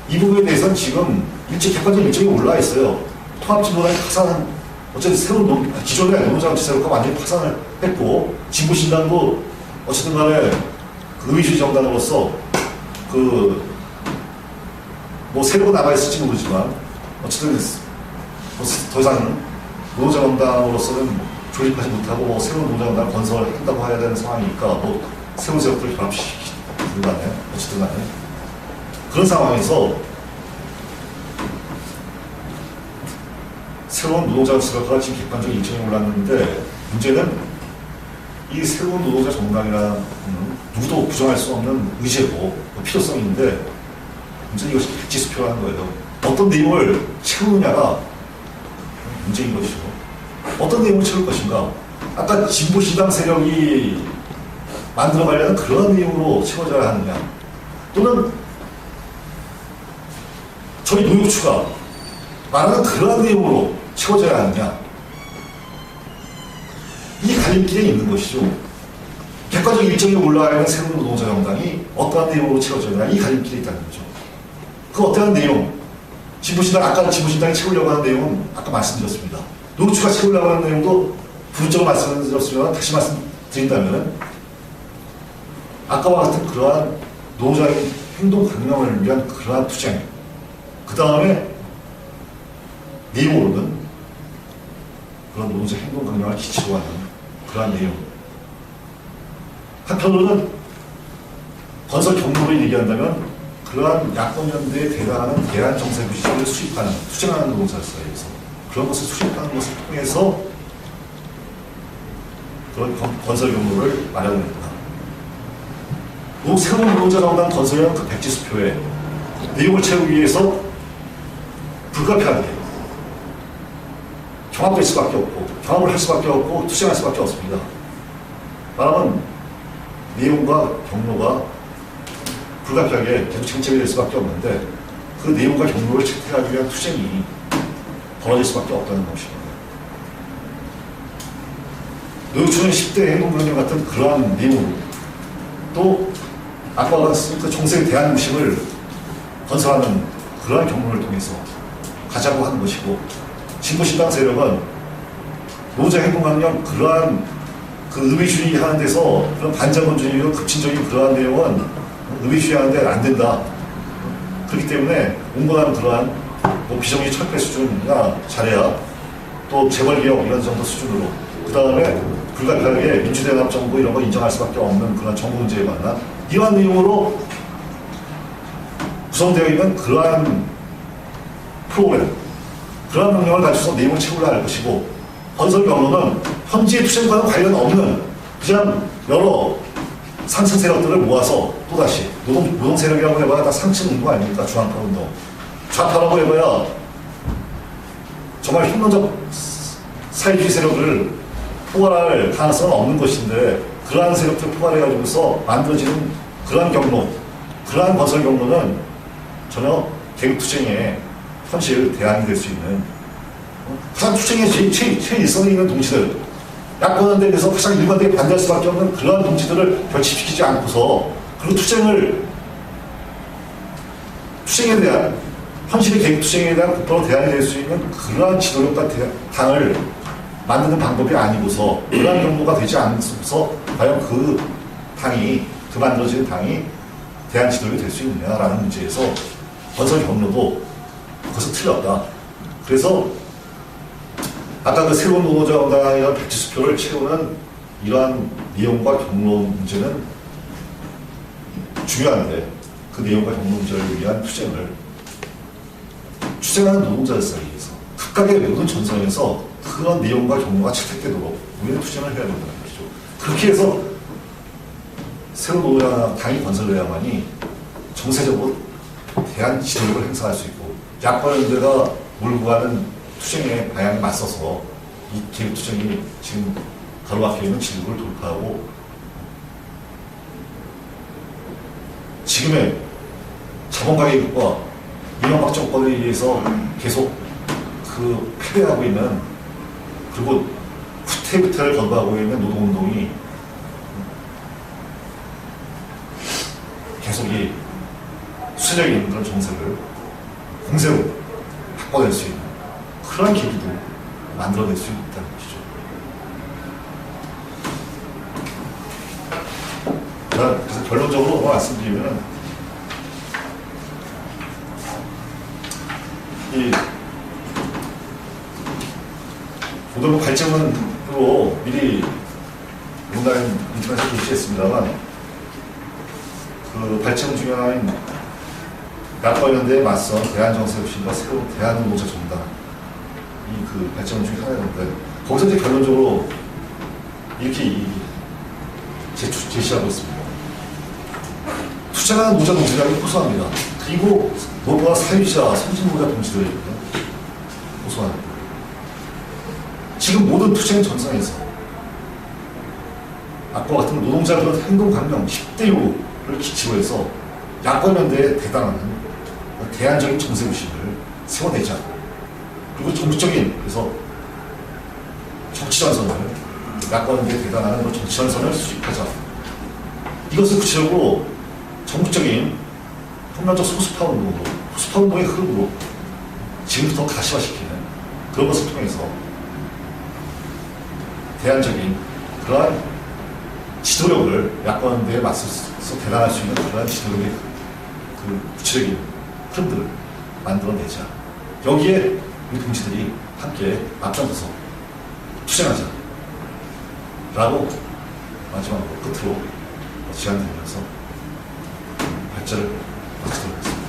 B: 이 부분에 대해서는 지금 객관적인 일정이 올라와 있어요. 통합진보당이 파산은 어쨌든 새로운 기존의 노동자 정치세력과 완전히 파산을 했고 진보신당도 어쨌든 간에 그 의회주의 정당으로서 뭐 세력은 남아있을지 모르지만 어쨌든 더 이상은 노동자 정당으로서는 조립하지 못하고 뭐 새로운 노동자 정당을 건설한다고 해야 되는 상황이니까 뭐 새로운 세력들을 결합시키는 간에 어쨌든 간에 그런 상황에서 새로운 노동자 세력과 지금 객관적인 일정이 올랐는데 문제는 이 새로운 노동자 정당이라는 누구도 부정할 수 없는 의제고 필요성인데 문제는 이것이 백지수표라는 거예요. 어떤 내용을 채우느냐가 문제인 것이죠. 어떤 내용을 채울 것인가? 아까 진보신당 세력이 만들어가려는 그런 내용으로 채워져야 하느냐? 또는 저희 노역추가 말하는 그러한 내용으로 채워져야 하느냐? 이 갈림길에 있는 것이죠. 객관적 일정이 올라와 있는 새로운 노동자 정당이 어떠한 내용으로 채워져야 하느냐? 이 갈림길에 있다는 거죠. 그 어떠한 내용? 아까 진보신당이 채우려고 하는 내용은 아까 말씀드렸습니다. 노역추가 채우려고 하는 내용도 부분적으로 말씀드렸으면 다시 말씀드린다면 아까와 같은 그러한 노동자의 행동 강령을 위한 그러한 투쟁, 그 다음에 내용으로는 그런 노동자 행동 강령을 기치로 하는 그러한 내용. 한편으로는 건설 경로를 얘기한다면 그러한 야권연대에 대항하는 대한정세부시를 수립하는, 투쟁하는 노동자사회에서 그런 것을 수립하는 것을 통해서 그런 건설 경로를 마련합니다. 새로운 노동자 정당 건설형 그 백지수표에 내용을 채우기 위해서 불가피하게 경합될 수밖에 없고, 경합을 할 수밖에 없고, 투쟁할 수밖에 없습니다. 말하면 내용과 경로가 불가피하게 계속 쟁점이 될 수밖에 없는데, 그 내용과 경로를 채택하기 위한 투쟁이 벌어질 수밖에 없다는 것입니다. 노동춘은 10대 행동강령 같은 그러한 내용으로 또 아까 말했을 그 정세의 대한민심을 건설하는 그러한 경로를 통해서 가자고 하는 것이고, 진보신당 세력은 노자 행동강령 그러한 그 의회주의 하는 데서 그런 반자본주의로 급진적인 그러한 내용은 의회주의 하는데 안 된다. 그렇기 때문에 온건한 그러한 뭐 비정규 철폐 수준이나 잘해야 또 재벌개혁 이런 정도 수준으로, 그 다음에 불가피하게 민주대납 정부 이런 거 인정할 수밖에 없는 그런 정부 문제에 관한 이러한 내용으로 구성되어 있는 그러한 프로그램, 그러한 명령을 가지고서 내용을 채우려 할 것이고, 건설 경로는 현지의 투쟁과는 관련 없는 그냥 여러 상층 세력들을 모아서 또다시 노동 세력이라고 해봐야 다 상층 운동 아닙니까? 중앙파 운동. 좌파라고 해봐야 정말 혁명적 사회주의 세력을 포괄할 가능성은 없는 것인데, 그러한 세력들을 포괄해가지고서 만들어지는 그러한 경로, 그러한 건설 경로는 전혀 개국투쟁의 현실 대안이 될 수 있는, 가장 투쟁의 최일선에 있는 동지들, 야권연대에 대해서 가장 일관되게 반대할 수밖에 없는 그러한 동지들을 결집시키지 않고서, 그리고 투쟁에 대한, 현실의 개국투쟁에 대한 곧바로 대안이 될 수 있는 그러한 지도력과 당을 만드는 방법이 아니고서, 그러한 경로가 되지 않고서 과연 그 만들어지는 당이 대한 지도력이 될 수 있느냐라는 문제에서 건설 경로도 그것은 틀렸다. 그래서 아까 그 새로운 노동자 정당이라는 백지수표를 채우는 이러한 내용과 경로 문제는 중요한데, 그 내용과 경로 문제를 위한 투쟁하는 노동자들 사이에서 각각의 모든 전선에서 그런 내용과 경로가 채택되도록 우리는 투쟁을 해야 된다는 것이죠. 그렇게 해서 새로운 노동자 당이 건설해야만이 정세적으로 대한 지도력을 행사할 수 있고, 야권연대가 몰고 가는 투쟁의 방향에 맞서서 이 개혁투쟁이 지금 가로막혀 있는 진국을 돌파하고, 지금의 자본가계급과 이명박 정권에 의해서 계속 그 패배하고 있는, 그리고 후퇴를 거부하고 있는 노동운동이 계속 이 수적인 있는 그런 정세를 공세로 바꿔낼 수 있는 그런 계기도 만들어낼 수 있다는 것이죠. 그래서 결론적으로 말씀드리면, 이 오늘 발전문으로 미리 온라인 인터넷에 게시했습니다만, 그 발전 중에 하나인 야권연대에 맞선 대한정세혁신과 새로운 대한노동자 정당, 그 발전 중에 하나였는데, 거기서 이제 결론적으로 이렇게 제시하고 있습니다. 투쟁하는 노자 동지들에게 호소합니다. 그리고 무엇보다 사회주의자 선진 노자 동지들에게 호소합니다. 지금 모든 투쟁 전선에서 아까 같은 노동자들은 행동강령 10대6를 기치로 해서 야권연대에 대당하는 대안적인 정세구심을 세워내자. 그리고 정치적인, 그래서 정치전선을, 야권연대에 대당하는 정치전선을 수립하자. 이것을 구체적으로 전국적인 혁명적 소수파 운동의 흐름으로 지금부터 가시화시키는 그런 것을 통해서 대안적인 그러한 지도력을, 야권연대에 맞서서 대단할 수 있는 그러한 지도력의 그 구체적인 흐름들을 만들어내자. 여기에 우리 동지들이 함께 앞장서서 투쟁하자 라고 마지막으로 끝으로 제안드리면서 발제를 마치도록 하겠습니다.